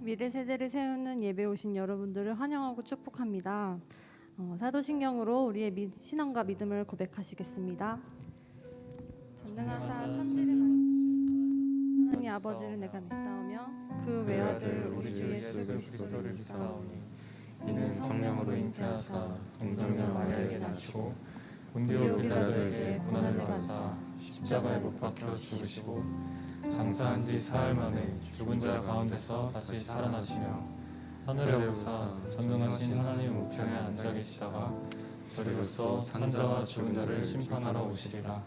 미래 세대를 세우는 예배 오신 여러분들을 환영하고 축복합니다. 사도신경으로 우리의 신앙과 믿음을 고백하시겠습니다. 전능하사 천지를 만드신 하나님 아버지를 내가 믿사오며 그 외아들 우리 주 예수 그리스도를 믿사오니 이는 성령으로 잉태하사 동정녀 마리아에게 나시고 본디오 빌라도에게 고난을 받으사 십자가에 못 박혀 죽으시고 장사한 지 사흘 만에 죽은 자 가운데서 다시 살아나시며 하늘에 오르사 전능하신 하나님 우편에 앉아 계시다가 저리로서 산자와 죽은 자를 심판하러 오시리라.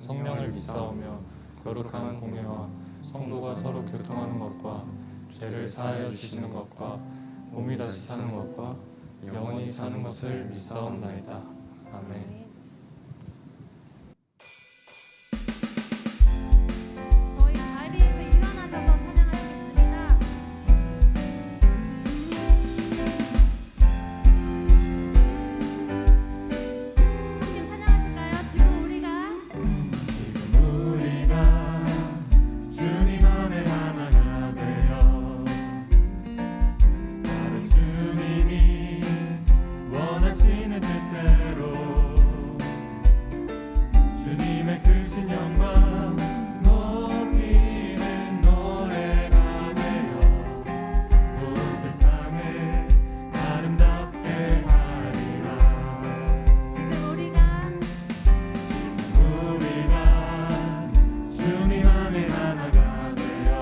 성령을 믿사오며 거룩한 공회와 성도가 서로 교통하는 것과 죄를 사하여 주시는 것과 몸이 다시 사는 것과 영원히 사는 것을 믿사옵나이다. 아멘. 저희 자리에서 일어나셔서 찬양하시겠습니다. 함께 찬양하실까요? 지금 우리가 주님 안에 하나가 되어 바로 주님이 원하시는 뜻대로 주님의 크신 영광 높이는 노래가 되어 온 세상을 아름답게 하리라. 지금 우리가 주님 안에 하나가 되어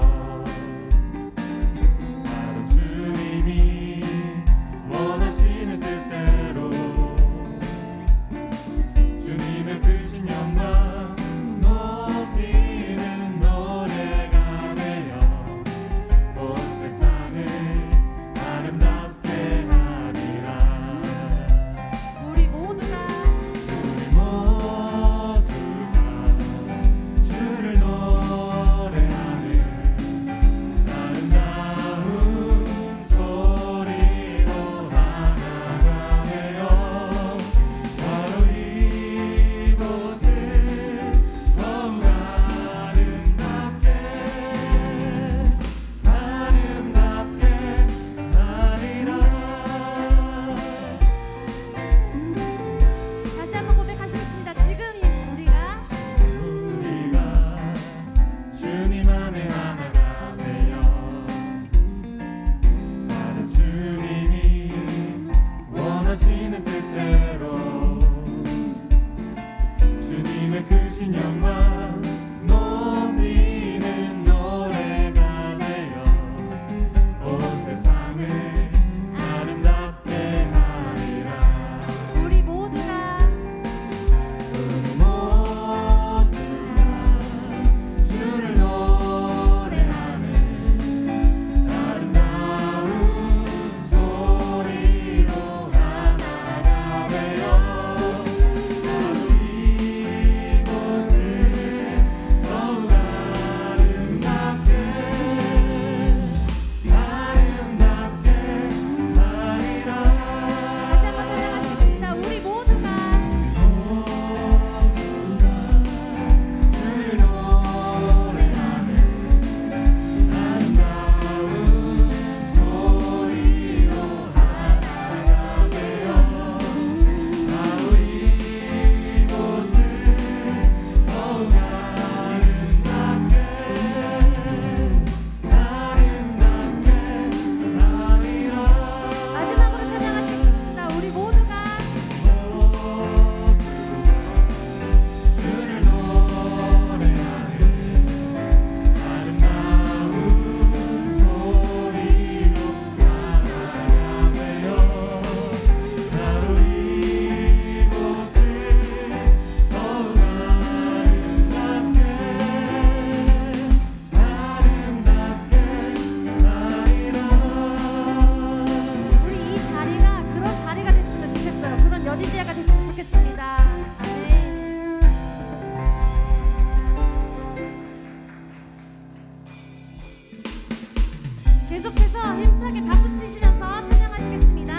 바로 주님이 원하시는 뜻대로 주님의 크신 영광 높이는 노래가 되어 온 세상을 아름답게 하리라. 우리 모두가 주를 노래하는 아름다운 소리로 하나가 되어 바로 이곳을 더욱 아름답게 하리라. 다시 한번 고백하시겠습니다. 지금 우리가 주님 안에 하나가 되어 바로 주님이 원하시는 뜻대로 주님의 크신 영광 높이는 노래가 되어 온 세상을 아름답게 하리라. 우리 모두가 주를 노래하는 아름다운 소리로 하나가 되어 바로 이곳을 더욱 아름답게 하리라. 다시 한번 찬양하시겠습니다. 우리 모두가 주를 노래하는 아름다운 소리로 하나가 되어 바로 이곳을 더욱 아름답게 하리라. 마지막으로 찬양하시겠습니다. 우리 모두가 주를 노래하는 아름다운 소리로 하나가 되어 바로 이곳을 더욱 아름답게 하리라. 우리 이 자리가 그런 자리가 됐으면 좋겠어요. 그런 여디지아가 됐으면 좋겠습니다. 아멘. 계속해서 힘차게 박수 치시면서 찬양하시겠습니다.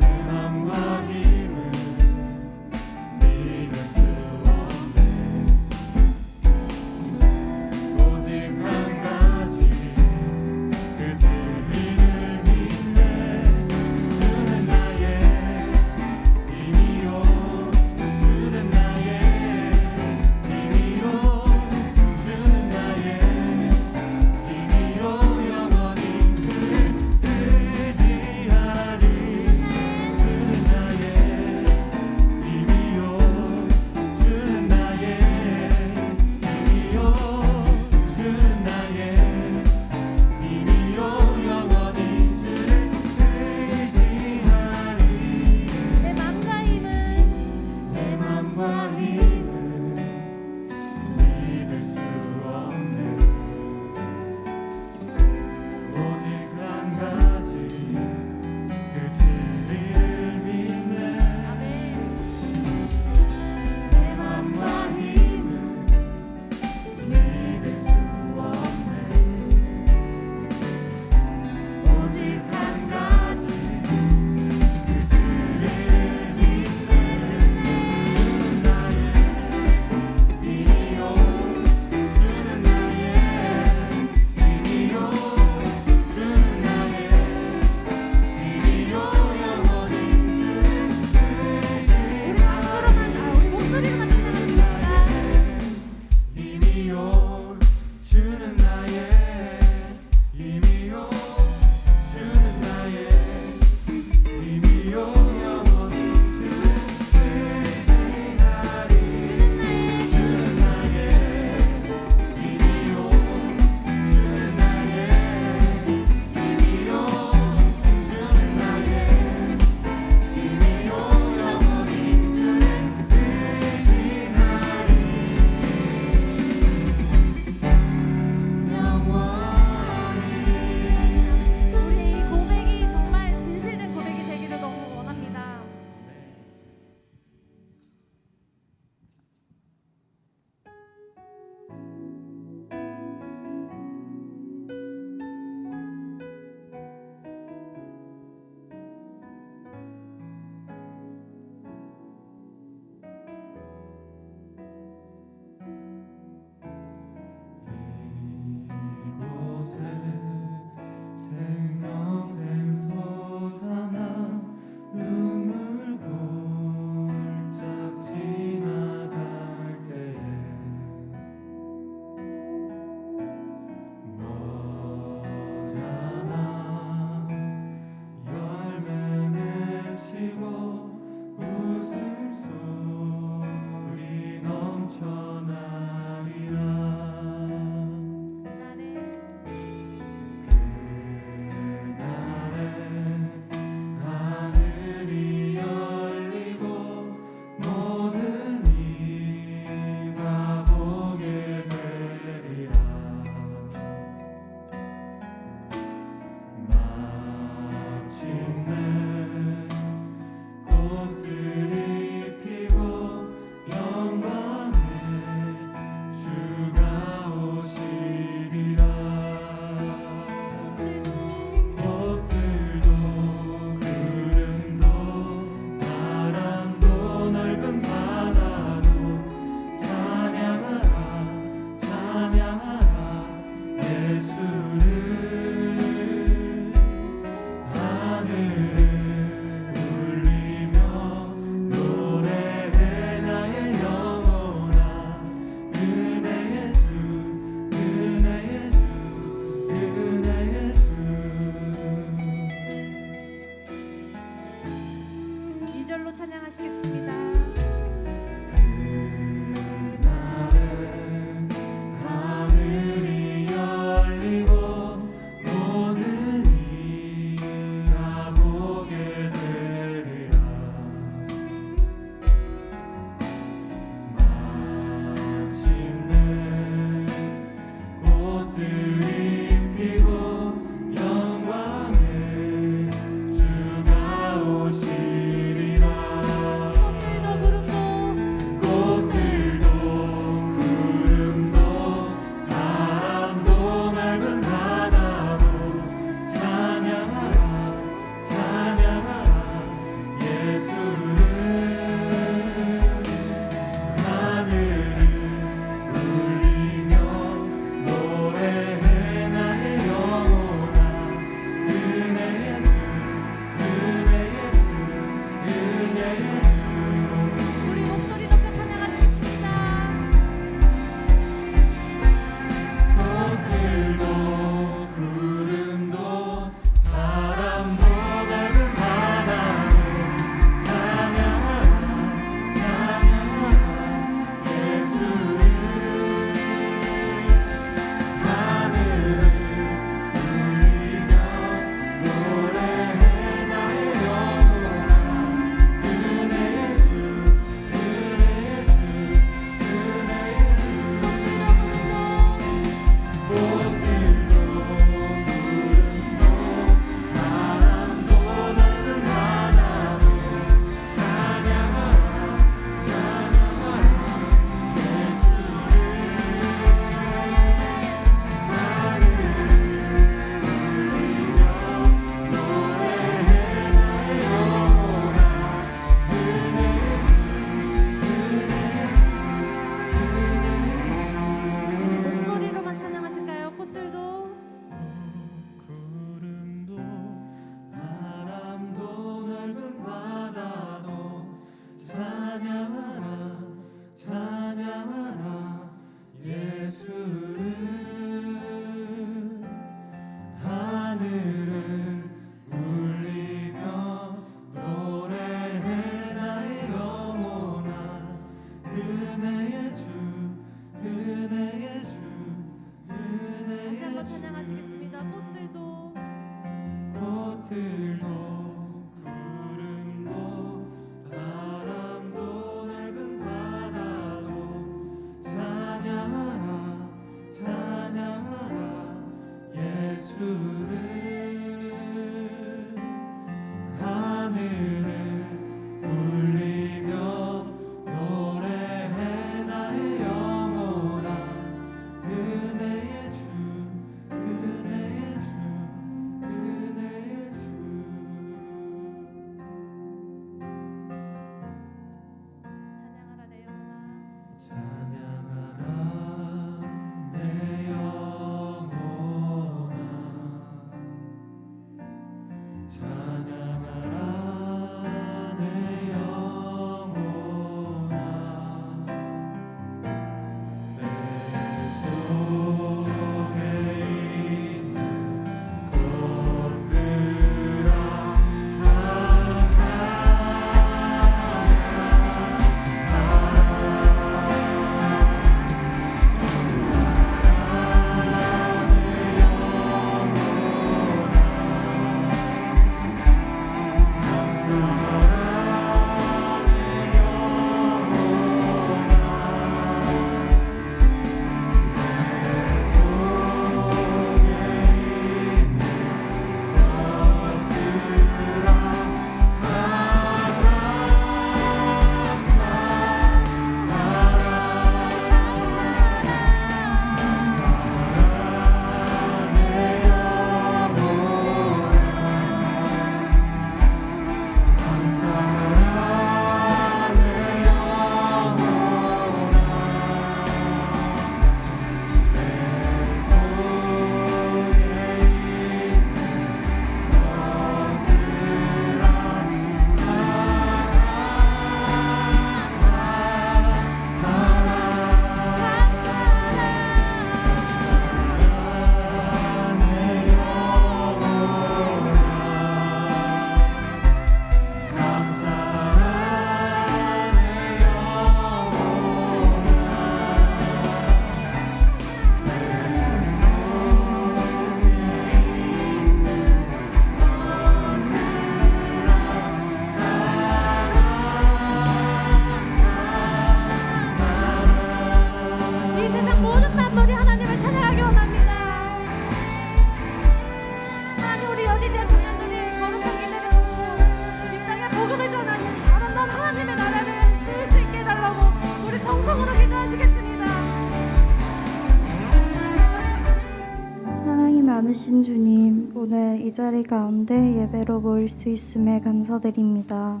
많으신 주님, 오늘 이 자리 가운데 예배로 모일 수 있음에 감사드립니다.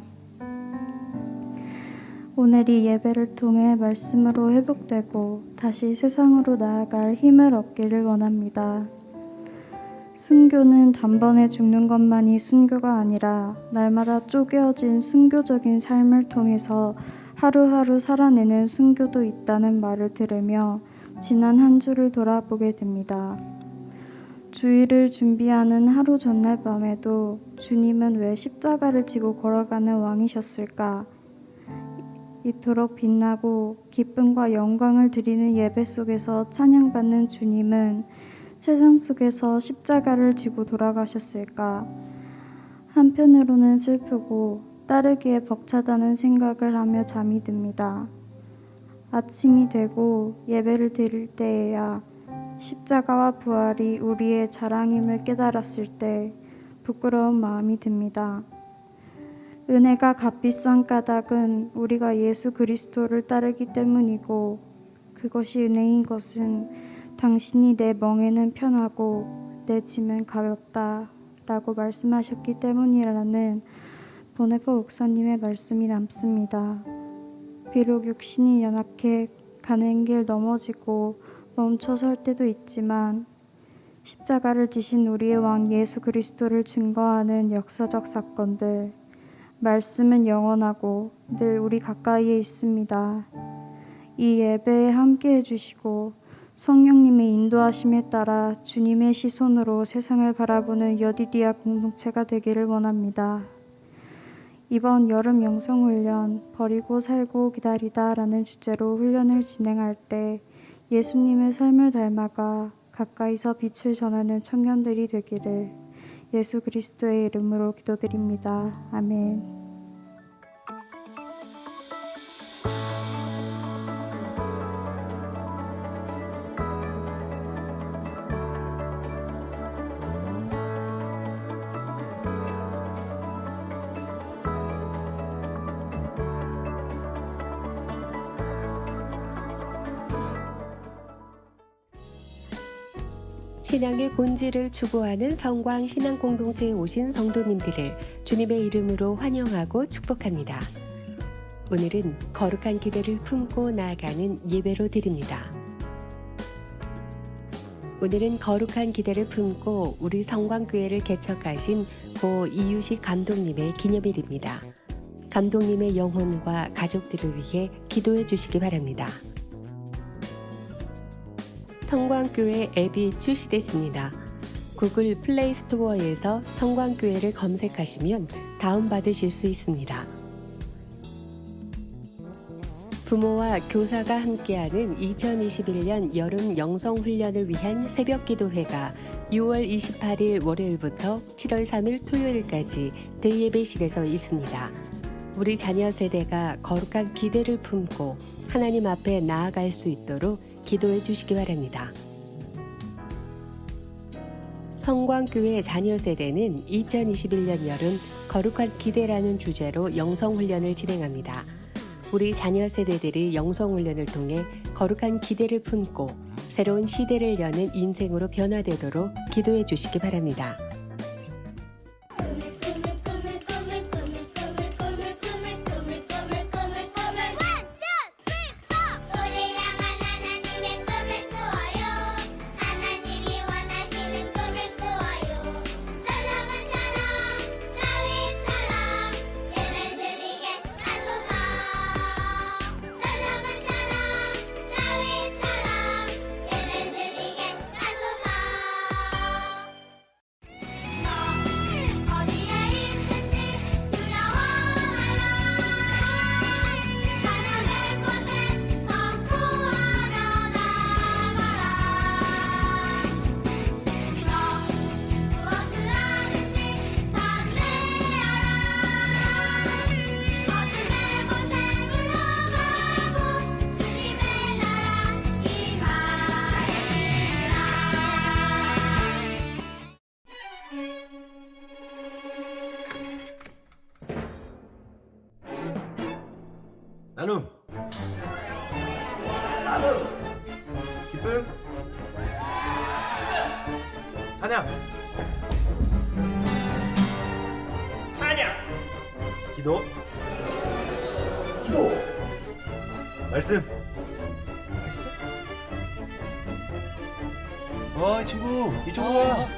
오늘 이 예배를 통해 말씀으로 회복되고 다시 세상으로 나아갈 힘을 얻기를 원합니다. 순교는 단번에 죽는 것만이 순교가 아니라 날마다 쪼개어진 순교적인 삶을 통해서 하루하루 살아내는 순교도 있다는 말을 들으며 지난 한 주를 돌아보게 됩니다. 주일을 준비하는 하루 전날 밤에도 주님은 왜 십자가를 지고 걸어가는 왕이셨을까? 이토록 빛나고 기쁨과 영광을 드리는 예배 속에서 찬양받는 주님은 세상 속에서 십자가를 지고 돌아가셨을까? 한편으로는 슬프고 따르기에 벅차다는 생각을 하며 잠이 듭니다. 아침이 되고 예배를 드릴 때에야 십자가와 부활이 우리의 자랑임을 깨달았을 때 부끄러운 마음이 듭니다. 은혜가 값비싼 까닭은 우리가 예수 그리스도를 따르기 때문이고, 그것이 은혜인 것은 당신이 내 멍에는 편하고 내 짐은 가볍다 라고 말씀하셨기 때문이라는 보네포 목사님의 말씀이 남습니다. 비록 육신이 연약해 가는 길 넘어지고 멈춰 설 때도 있지만 십자가를 지신 우리의 왕 예수 그리스도를 증거하는 역사적 사건들, 말씀은 영원하고 늘 우리 가까이에 있습니다. 이 예배에 함께 해주시고 성령님의 인도하심에 따라 주님의 시선으로 세상을 바라보는 여디디아 공동체가 되기를 원합니다. 이번 여름 영성훈련 버리고 살고 기다리다 라는 주제로 훈련을 진행할 때 예수님의 삶을 닮아가 가까이서 빛을 전하는 청년들이 되기를 예수 그리스도의 이름으로 기도드립니다. 아멘. 신앙의 본질을 추구하는 성광 신앙 공동체에 오신 성도님들을 주님의 이름으로 환영하고 축복합니다. 오늘은 거룩한 기대를 품고 나아가는 예배로 드립니다. 오늘은 거룩한 기대를 품고 우리 성광교회를 개척하신 고 이유식 감독님의 기념일입니다. 감독님의 영혼과 가족들을 위해 기도해 주시기 바랍니다. 성광교회 앱이 출시됐습니다. 구글 플레이 스토어에서 성광교회를 검색하시면 다운받으실 수 있습니다. 부모와 교사가 함께하는 2021년 여름 영성훈련을 위한 새벽기도회가 6월 28일 월요일부터 7월 3일 토요일까지 대예배실에서 있습니다. 우리 자녀 세대가 거룩한 기대를 품고 하나님 앞에 나아갈 수 있도록 기도해 주시기 바랍니다. 성광교회 자녀 세대는 2021년 여름 거룩한 기대라는 주제로 영성훈련을 진행합니다. 우리 자녀 세대들이 영성훈련을 통해 거룩한 기대를 품고 새로운 시대를 여는 인생으로 변화되도록 기도해 주시기 바랍니다. 나눔 기쁨 찬양 기도 말씀 이 친구 이쪽으로 와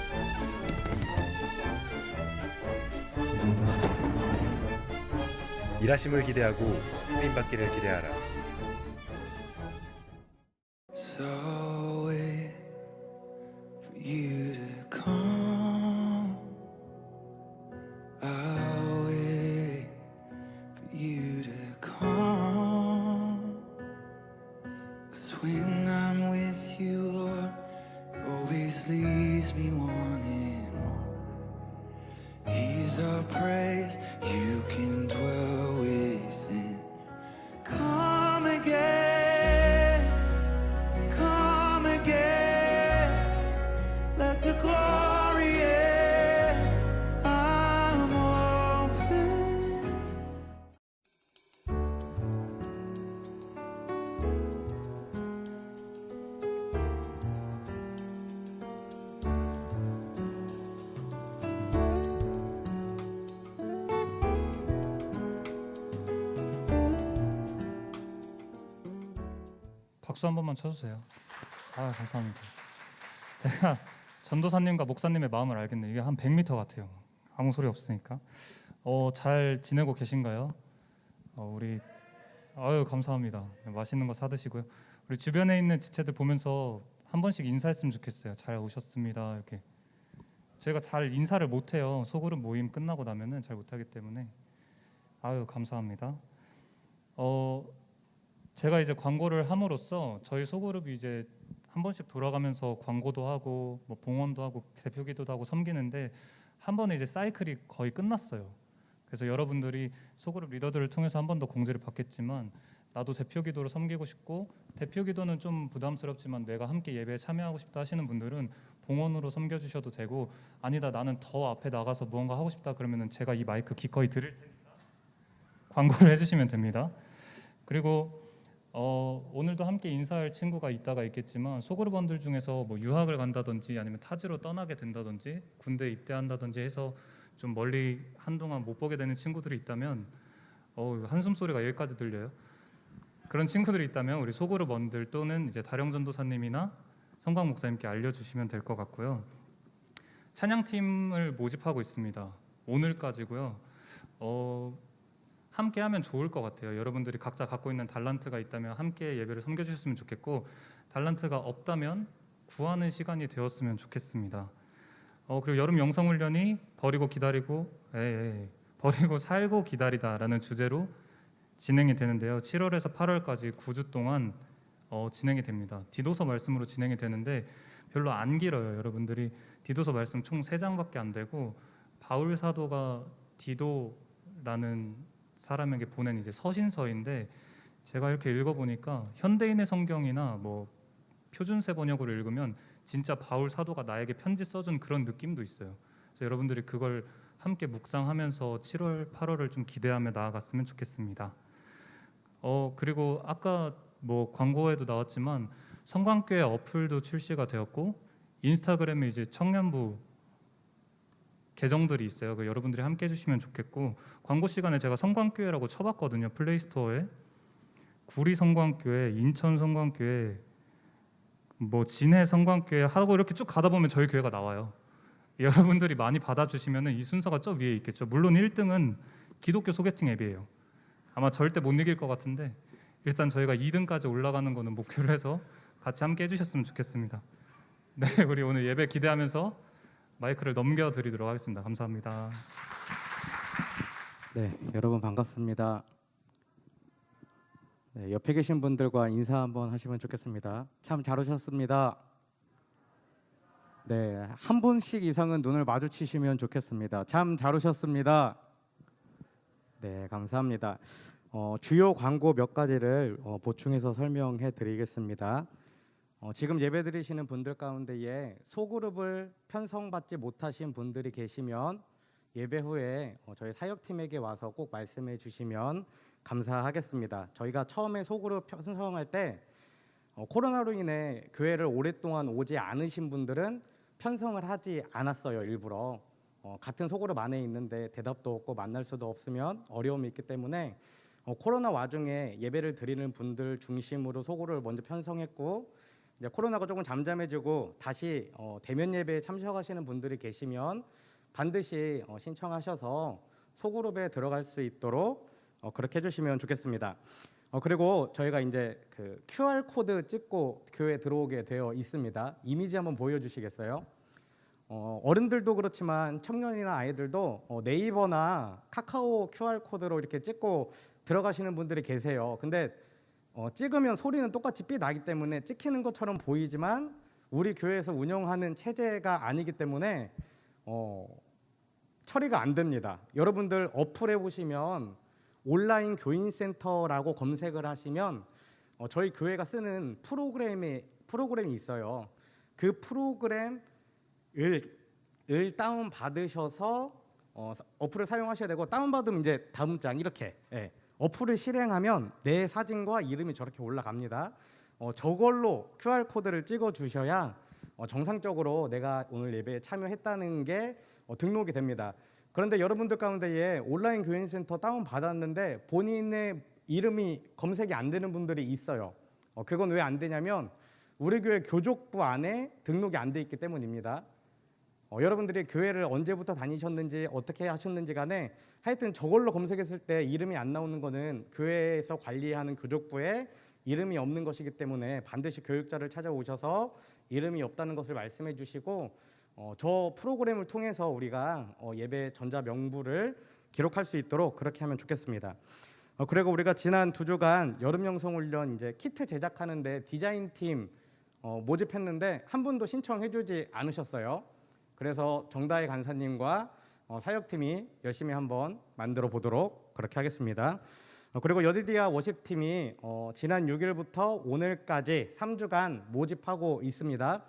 일하심을 기대하고 쓰임받기를 기대하라. So wait for you to come. I'll wait for you to come. 'Cause when I'm with you, Lord, it always leaves me wanting more. He's our praise, you can dwell within. Come again, let the glory in. I'm open. 박수 한 번만 쳐주세요. 감사합니다. 제가 전도사님과 목사님의 마음을 알겠네요. 이게 한 100m 같아요. 아무 소리 없으니까. 잘 지내고 계신가요? 우리 감사합니다. 맛있는 거 사드시고요. 우리 주변에 있는 지체들 보면서 한 번씩 인사했으면 좋겠어요. 잘 오셨습니다. 이렇게. 저희가 잘 인사를 못해요. 소그룹 모임 끝나고 나면은 잘 못하기 때문에. 감사합니다. 제가 이제 광고를 함으로써 저희 소그룹이 이제 한 번씩 돌아가면서 광고도 하고 뭐 봉헌도 하고 대표기도도 하고 섬기는데 한 번에 이제 사이클이 거의 끝났어요. 그래서 여러분들이 소그룹 리더들을 통해서 한 번 더 공지를 받겠지만 나도 대표기도로 섬기고 싶고 대표기도는 좀 부담스럽지만 내가 함께 예배에 참여하고 싶다 하시는 분들은 봉헌으로 섬겨주셔도 되고 아니다 나는 더 앞에 나가서 무언가 하고 싶다 그러면은 제가 이 마이크 기꺼이 드릴 테니까 광고를 해주시면 됩니다. 그리고 오늘도 함께 인사할 친구가 있다가 있겠지만 소그룹원들 중에서 뭐 유학을 간다든지 아니면 타지로 떠나게 된다든지 군대 입대한다든지 해서 좀 멀리 한동안 못 보게 되는 친구들이 있다면 한숨 소리가 여기까지 들려요. 그런 친구들이 있다면 우리 소그룹원들 또는 이제 다령 전도사님이나 성광 목사님께 알려주시면 될 것 같고요. 찬양팀을 모집하고 있습니다. 오늘까지고요. 함께 하면 좋을 것 같아요. 여러분들이 각자 갖고 있는 달란트가 있다면 함께 예배를 섬겨주셨으면 좋겠고, 달란트가 없다면 구하는 시간이 되었으면 좋겠습니다. 그리고 여름 영성훈련이 버리고 살고 기다리다라는 주제로 진행이 되는데요. 7월에서 8월까지 9주 동안 진행이 됩니다. 디도서 말씀으로 진행이 되는데 별로 안 길어요. 여러분들이 디도서 말씀 총 3장밖에 안 되고, 바울 사도가 디도라는 사람에게 보낸 이제 서신서인데, 제가 이렇게 읽어보니까 현대인의 성경이나 뭐 표준세 번역으로 읽으면 진짜 바울 사도가 나에게 편지 써준 그런 느낌도 있어요. 그래서 여러분들이 그걸 함께 묵상하면서 7월, 8월을 좀 기대하며 나아갔으면 좋겠습니다. 그리고 아까 뭐 광고에도 나왔지만 성광교회 어플도 출시가 되었고, 인스타그램에 이제 청년부 계정들이 있어요. 여러분들이 함께 해주시면 좋겠고, 광고 시간에 제가 성광교회라고 쳐봤거든요. 플레이스토어에 구리 성광교회, 인천 성광교회, 뭐 진해 성광교회 하고 이렇게 쭉 가다 보면 저희 교회가 나와요. 여러분들이 많이 받아주시면 이 순서가 저 위에 있겠죠. 물론 1등은 기독교 소개팅 앱이에요. 아마 절대 못 이길 것 같은데 일단 저희가 2등까지 올라가는 거는 목표로 해서 같이 함께 해주셨으면 좋겠습니다. 네, 우리 오늘 예배 기대하면서 마이크를 넘겨드리도록 하겠습니다. 감사합니다. 네, 여러분 반갑습니다. 네, 옆에 계신 분들과 인사 한번 하시면 좋겠습니다. 참 잘 오셨습니다. 네, 한 분씩 이상은 눈을 마주치시면 좋겠습니다. 참 잘 오셨습니다. 네, 감사합니다. 주요 광고 몇 가지를 보충해서 설명해 드리겠습니다. 지금 예배 드리시는 분들 가운데에 소그룹을 편성받지 못하신 분들이 계시면 예배 후에 저희 사역팀에게 와서 꼭 말씀해 주시면 감사하겠습니다. 저희가 처음에 소그룹 편성할 때 코로나로 인해 교회를 오랫동안 오지 않으신 분들은 편성을 하지 않았어요. 일부러 같은 소그룹 안에 있는데 대답도 없고 만날 수도 없으면 어려움이 있기 때문에 코로나 와중에 예배를 드리는 분들 중심으로 소그룹을 먼저 편성했고, 이제 코로나가 조금 잠잠해지고 다시 대면 예배에 참석하시는 분들이 계시면 반드시 신청하셔서 소그룹에 들어갈 수 있도록 그렇게 해주시면 좋겠습니다. 그리고 저희가 이제 그 QR 코드 찍고 교회에 들어오게 되어 있습니다. 이미지 한번 보여주시겠어요? 어른들도 그렇지만 청년이나 아이들도 네이버나 카카오 QR 코드로 이렇게 찍고 들어가시는 분들이 계세요. 근데 찍으면 소리는 똑같이 삐 나기 때문에 찍히는 것처럼 보이지만 우리 교회에서 운영하는 체제가 아니기 때문에 처리가 안 됩니다. 여러분들 어플에 보시면 온라인 교인센터라고 검색을 하시면 저희 교회가 쓰는 프로그램이 있어요. 그 프로그램을 다운 받으셔서 어플을 사용하셔야 되고, 다운 받으면 이제 다음 장 이렇게 어플을 실행하면 내 사진과 이름이 저렇게 올라갑니다. 저걸로 QR 코드를 찍어 주셔야 정상적으로 내가 오늘 예배에 참여했다는 게 등록이 됩니다. 그런데 여러분들 가운데에 온라인 교인센터 다운 받았는데 본인의 이름이 검색이 안 되는 분들이 있어요. 그건 왜 안 되냐면 우리 교회 교족부 안에 등록이 안 돼 있기 때문입니다. 여러분들이 교회를 언제부터 다니셨는지 어떻게 하셨는지 간에 하여튼 저걸로 검색했을 때 이름이 안 나오는 거는 교회에서 관리하는 교족부에 이름이 없는 것이기 때문에 반드시 교육자를 찾아오셔서 이름이 없다는 것을 말씀해 주시고, 저 프로그램을 통해서 우리가 예배 전자 명부를 기록할 수 있도록 그렇게 하면 좋겠습니다. 그리고 우리가 지난 2주간 여름 영성훈련 이제 키트 제작하는데 디자인팀 모집했는데 한 분도 신청해 주지 않으셨어요. 그래서 정다희 간사님과 사역팀이 열심히 한번 만들어 보도록 그렇게 하겠습니다. 그리고 여디디아 워십팀이 지난 6일부터 오늘까지 3주간 모집하고 있습니다.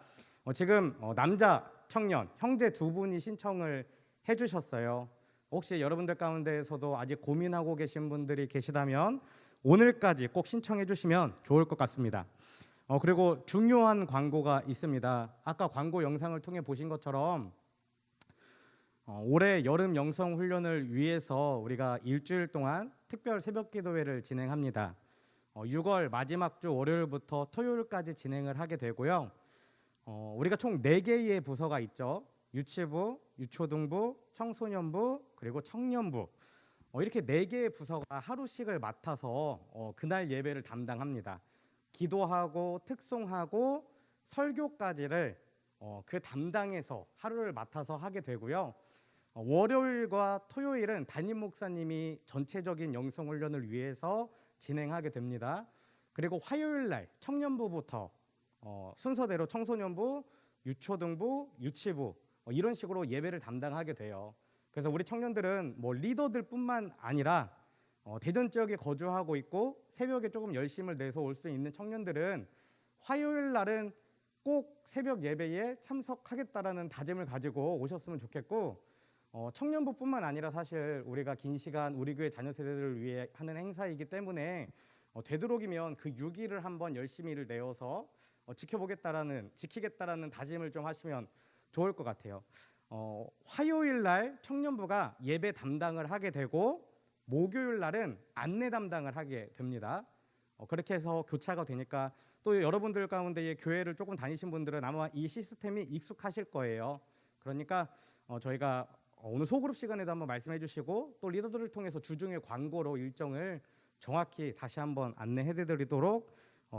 지금 남자 청년 형제 2분이 신청을 해주셨어요. 혹시 여러분들 가운데에서도 아직 고민하고 계신 분들이 계시다면 오늘까지 꼭 신청해 주시면 좋을 것 같습니다. 그리고 중요한 광고가 있습니다. 아까 광고 영상을 통해 보신 것처럼 올해 여름 영성 훈련을 위해서 우리가 일주일 동안 특별 새벽 기도회를 진행합니다. 6월 마지막 주 월요일부터 토요일까지 진행을 하게 되고요. 우리가 총 4개의 부서가 있죠. 유치부, 유초등부, 청소년부, 그리고 청년부. 이렇게 4개의 부서가 하루씩을 맡아서 그날 예배를 담당합니다. 기도하고 특송하고 설교까지를 그 담당에서 하루를 맡아서 하게 되고요. 월요일과 토요일은 담임 목사님이 전체적인 영성 훈련을 위해서 진행하게 됩니다. 그리고 화요일 날 청년부부터 순서대로 청소년부, 유초등부, 유치부 이런 식으로 예배를 담당하게 돼요. 그래서 우리 청년들은 뭐 리더들뿐만 아니라 대전 지역에 거주하고 있고 새벽에 조금 열심을 내서 올 수 있는 청년들은 화요일 날은 꼭 새벽 예배에 참석하겠다라는 다짐을 가지고 오셨으면 좋겠고, 청년부뿐만 아니라 사실 우리가 긴 시간 우리 교회 자녀 세대들을 위해 하는 행사이기 때문에 되도록이면 그 6일을 한번 열심히를 내어서 지키겠다라는 다짐을 좀 하시면 좋을 것 같아요. 화요일 날 청년부가 예배 담당을 하게 되고 목요일 날은 안내 담당을 하게 됩니다. 그렇게 해서 교차가 되니까 또 여러분들 가운데 교회를 조금 다니신 분들은 아마 이 시스템이 익숙하실 거예요. 그러니까 저희가 오늘 소그룹 시간에도 한번 말씀해 주시고 또 리더들을 통해서 주중에 광고로 일정을 정확히 다시 한번 안내해 드리도록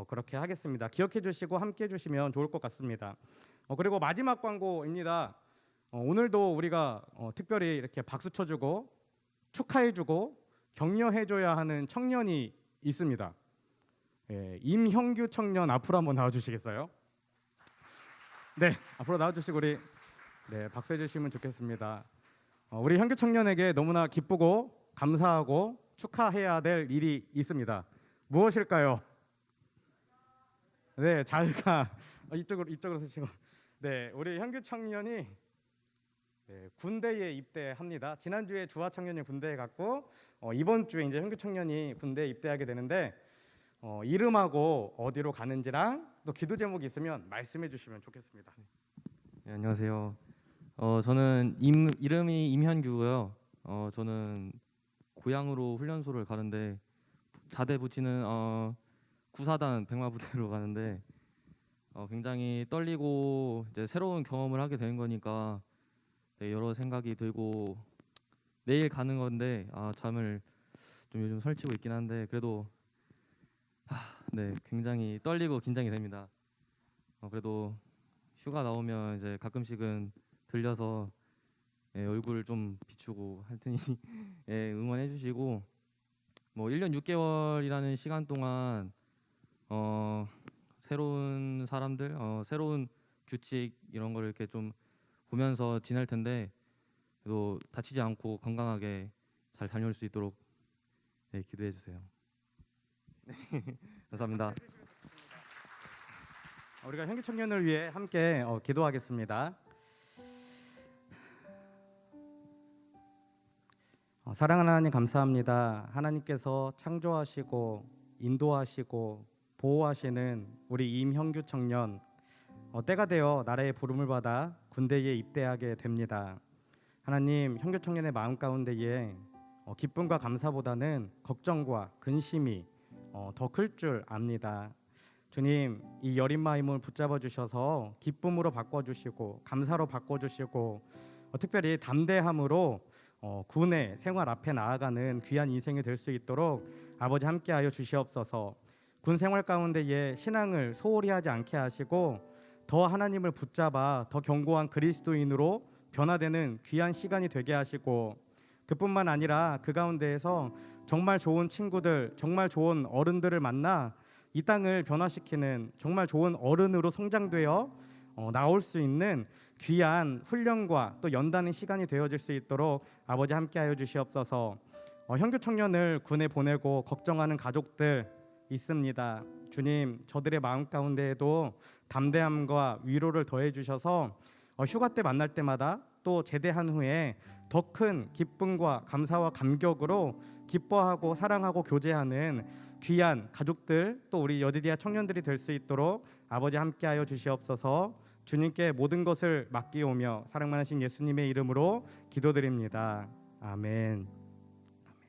그렇게 하겠습니다. 기억해 주시고 함께 해 주시면 좋을 것 같습니다. 그리고 마지막 광고입니다. 오늘도 우리가 특별히 이렇게 박수 쳐주고 축하해주고 격려해줘야 하는 청년이 있습니다. 임형규 청년 앞으로 한번 나와주시겠어요? 네, 앞으로 나와주시고 우리 박수해 주시면 좋겠습니다. 우리 형규 청년에게 너무나 기쁘고 감사하고 축하해야 될 일이 있습니다. 무엇일까요? 네, 잘가 이쪽으로 쓰시고. 네, 우리 형규 청년이 군대에 입대합니다. 지난주에 주화 청년이 군대에 갔고 이번 주에 이제 형규 청년이 군대에 입대하게 되는데 이름하고 어디로 가는지랑 또 기도 제목이 있으면 말씀해 주시면 좋겠습니다. 네, 안녕하세요. 저는 이름이 임현규고요. 저는 고향으로 훈련소를 가는데 자대 부치는 구사단 백마부대로 가는데 굉장히 떨리고 이제 새로운 경험을 하게 되는 거니까 여러 생각이 들고 내일 가는 건데 잠을 좀 요즘 설치고 있긴 한데 그래도 굉장히 떨리고 긴장이 됩니다. 그래도 휴가 나오면 이제 가끔씩은 들려서 얼굴 좀 비추고 할 테니 응원해 주시고 뭐 1년 6개월이라는 시간 동안 새로운 사람들, 새로운 규칙 이런 거를 이렇게 좀 보면서 지낼 텐데 또 다치지 않고 건강하게 잘 다녀올 수 있도록 기도해 주세요. 네, 감사합니다. 우리가 형규 청년을 위해 함께 기도하겠습니다. 사랑하는 하나님 감사합니다. 하나님께서 창조하시고 인도하시고 보호하시는 우리 임형규 청년 때가 되어 나라의 부름을 받아 군대에 입대하게 됩니다. 하나님, 형규 청년의 마음 가운데에 기쁨과 감사보다는 걱정과 근심이 더 클 줄 압니다. 주님, 이 여린 마음을 붙잡아 주셔서 기쁨으로 바꿔주시고 감사로 바꿔주시고 특별히 담대함으로 군의 생활 앞에 나아가는 귀한 인생이 될 수 있도록 아버지 함께하여 주시옵소서. 군 생활 가운데에 신앙을 소홀히 하지 않게 하시고 더 하나님을 붙잡아 더 견고한 그리스도인으로 변화되는 귀한 시간이 되게 하시고 그뿐만 아니라 그 가운데에서 정말 좋은 친구들, 정말 좋은 어른들을 만나 이 땅을 변화시키는 정말 좋은 어른으로 성장되어 나올 수 있는 귀한 훈련과 또 연단의 시간이 되어질 수 있도록 아버지 함께하여 주시옵소서. 형규 청년을 군에 보내고 걱정하는 가족들 있습니다. 주님, 저들의 마음 가운데에도 담대함과 위로를 더해 주셔서 휴가 때 만날 때마다 또 제대한 후에 더 큰 기쁨과 감사와 감격으로 기뻐하고 사랑하고 교제하는 귀한 가족들 또 우리 여디디아 청년들이 될 수 있도록 아버지 함께하여 주시옵소서. 주님께 모든 것을 맡기오며 사랑 많으신 예수님의 이름으로 기도드립니다. 아멘.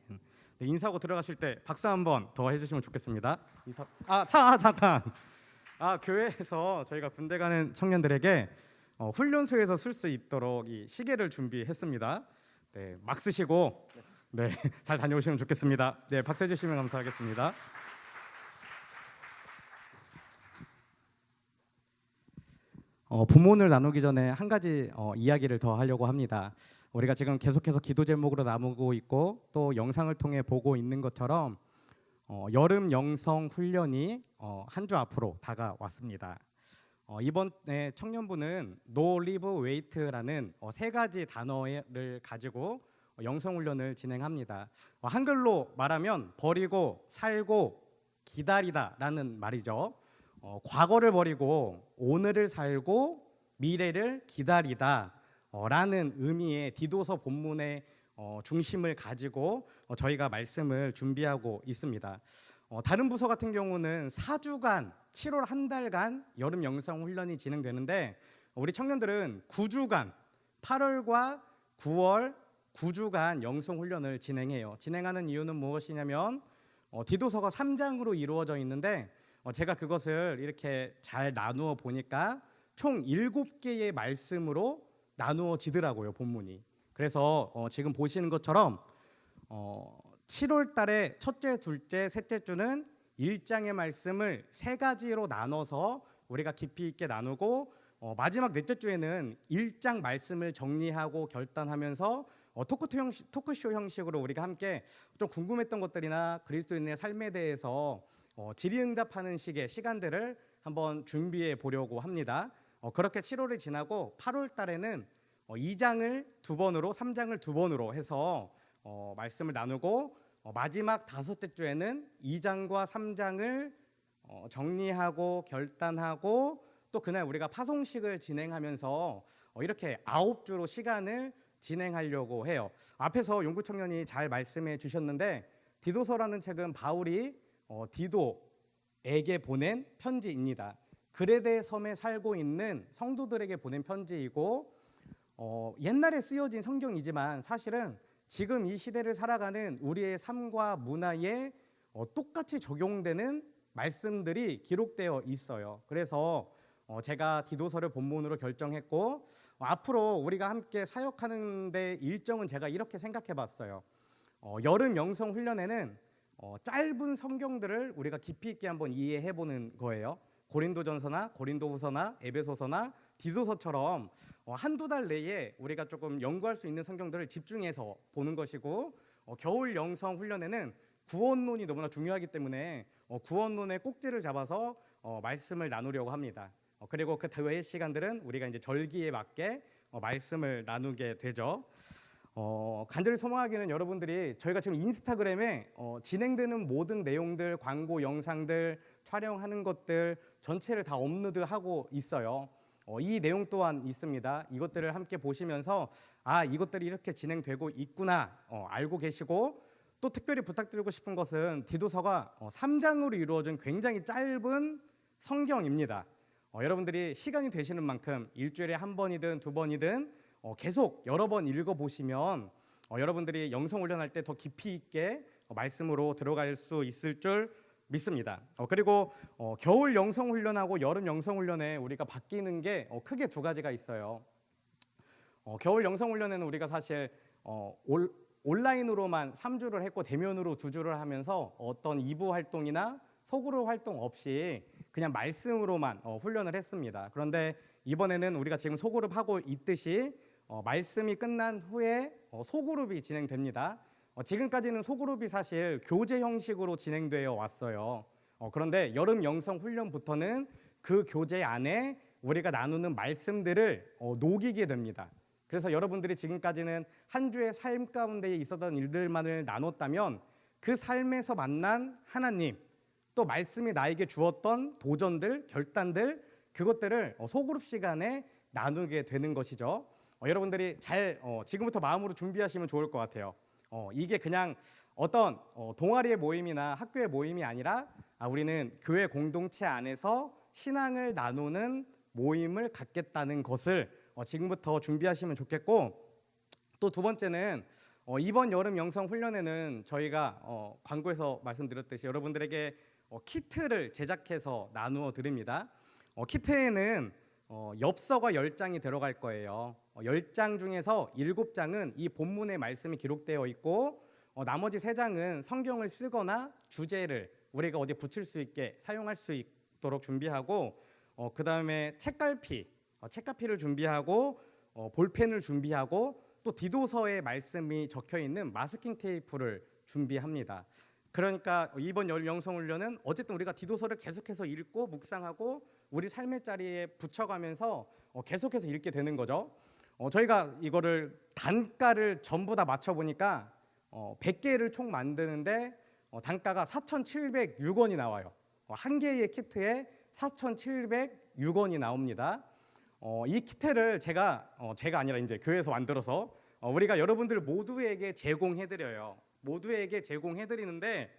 아멘. 네, 인사하고 들어가실 때 박수 한번 더 해주시면 좋겠습니다. 잠깐. 교회에서 저희가 군대 가는 청년들에게 훈련소에서 쓸 수 있도록 이 시계를 준비했습니다. 네, 막 쓰시고 네, 잘 다녀오시면 좋겠습니다. 네, 박수 해주시면 감사하겠습니다. 부문을 나누기 전에 한 가지 이야기를 더 하려고 합니다. 우리가 지금 계속해서 기도 제목으로 나누고 있고 또 영상을 통해 보고 있는 것처럼 여름 영성 훈련이 한 주 앞으로 다가왔습니다. 이번에 청년부는 No Live Wait라는 세 가지 단어를 가지고 영성 훈련을 진행합니다. 한글로 말하면 버리고 살고 기다리다라는 말이죠. 과거를 버리고 오늘을 살고 미래를 기다리다 라는 의미의 디도서 본문의 중심을 가지고 저희가 말씀을 준비하고 있습니다. 다른 부서 같은 경우는 4주간 7월 한 달간 여름 영성 훈련이 진행되는데 우리 청년들은 9주간 8월과 9월 9주간 영성 훈련을 진행해요. 진행하는 이유는 무엇이냐면 디도서가 3장으로 이루어져 있는데 제가 그것을 이렇게 잘 나누어 보니까 총 7개의 말씀으로 나누어지더라고요, 본문이. 그래서 지금 보시는 것처럼 7월 달에 첫째, 둘째, 셋째 주는 1장의 말씀을 3가지로 나눠서 우리가 깊이 있게 나누고 마지막 넷째 주에는 1장 말씀을 정리하고 결단하면서 토크쇼 형식으로 우리가 함께 좀 궁금했던 것들이나 그리스도인의 삶에 대해서 질의응답하는 식의 시간들을 한번 준비해 보려고 합니다. 그렇게 7월이 지나고 8월 달에는 2장을 2번으로 3장을 2번으로 해서 말씀을 나누고 마지막 5째 주에는 2장과 3장을 정리하고 결단하고 또 그날 우리가 파송식을 진행하면서 이렇게 9주로 시간을 진행하려고 해요. 앞에서 용구 청년이 잘 말씀해 주셨는데 디도서라는 책은 바울이 디도에게 보낸 편지입니다. 그레데 섬에 살고 있는 성도들에게 보낸 편지이고 옛날에 쓰여진 성경이지만 사실은 지금 이 시대를 살아가는 우리의 삶과 문화에 똑같이 적용되는 말씀들이 기록되어 있어요. 그래서 제가 디도서를 본문으로 결정했고 앞으로 우리가 함께 사역하는 데 일정은 제가 이렇게 생각해 봤어요. 여름 영성 훈련에는 짧은 성경들을 우리가 깊이 있게 한번 이해해 보는 거예요. 고린도전서나 고린도후서나 에베소서나 디도서처럼 한두 달 내에 우리가 조금 연구할 수 있는 성경들을 집중해서 보는 것이고 겨울 영성 훈련에는 구원론이 너무나 중요하기 때문에 구원론의 꼭지를 잡아서 말씀을 나누려고 합니다. 그리고 그 외의 시간들은 우리가 이제 절기에 맞게 말씀을 나누게 되죠. 간절히 소망하기는 여러분들이 저희가 지금 인스타그램에 진행되는 모든 내용들, 광고 영상들, 촬영하는 것들 전체를 다 업로드하고 있어요. 이 내용 또한 있습니다. 이것들을 함께 보시면서 이것들이 이렇게 진행되고 있구나 알고 계시고 또 특별히 부탁드리고 싶은 것은 디도서가 3장으로 이루어진 굉장히 짧은 성경입니다. 여러분들이 시간이 되시는 만큼 일주일에 한 번이든 두 번이든 계속 여러 번 읽어보시면 여러분들이 영성훈련할 때 더 깊이 있게 말씀으로 들어갈 수 있을 줄 믿습니다. 그리고 겨울 영성훈련하고 여름 영성훈련에 우리가 바뀌는 게 크게 두 가지가 있어요. 겨울 영성훈련에는 우리가 사실 온라인으로만 3주를 했고 대면으로 2주를 하면서 어떤 2부 활동이나 소그룹 활동 없이 그냥 말씀으로만 훈련을 했습니다. 그런데 이번에는 우리가 지금 소그룹 하고 있듯이 말씀이 끝난 후에 소그룹이 진행됩니다. 지금까지는 소그룹이 사실 교제 형식으로 진행되어 왔어요. 그런데 여름 영성 훈련부터는 그 교제 안에 우리가 나누는 말씀들을 녹이게 됩니다. 그래서 여러분들이 지금까지는 한 주의 삶 가운데 있었던 일들만을 나눴다면 그 삶에서 만난 하나님 또 말씀이 나에게 주었던 도전들, 결단들 그것들을 소그룹 시간에 나누게 되는 것이죠. 여러분들이 잘 지금부터 마음으로 준비하시면 좋을 것 같아요. 이게 그냥 어떤 동아리의 모임이나 학교의 모임이 아니라 우리는 교회 공동체 안에서 신앙을 나누는 모임을 갖겠다는 것을 지금부터 준비하시면 좋겠고, 또 두 번째는 이번 여름 영성 훈련에는 저희가 광고에서 말씀드렸듯이 여러분들에게 키트를 제작해서 나누어 드립니다. 키트에는 엽서가 10장이 들어갈 거예요. 10장 중에서 7장은 이 본문의 말씀이 기록되어 있고, 나머지 3장은 성경을 쓰거나 주제를 우리가 어디 붙일 수 있게 사용할 수 있도록 준비하고, 그 다음에 책갈피를 준비하고, 볼펜을 준비하고, 또 디도서의 말씀이 적혀 있는 마스킹 테이프를 준비합니다. 그러니까 이번 영성훈련은 어쨌든 우리가 디도서를 계속해서 읽고 묵상하고 우리 삶의 자리에 붙여가면서 계속해서 읽게 되는 거죠. 저희가 이거를 단가를 전부 다 맞춰보니까 100개를 총 만드는데 단가가 4,706원이 나와요. 한 개의 키트에 4,706원이 나옵니다. 이 키트를 제가 아니라 이제 교회에서 만들어서 우리가 여러분들 모두에게 제공해드려요. 모두에게 제공해드리는데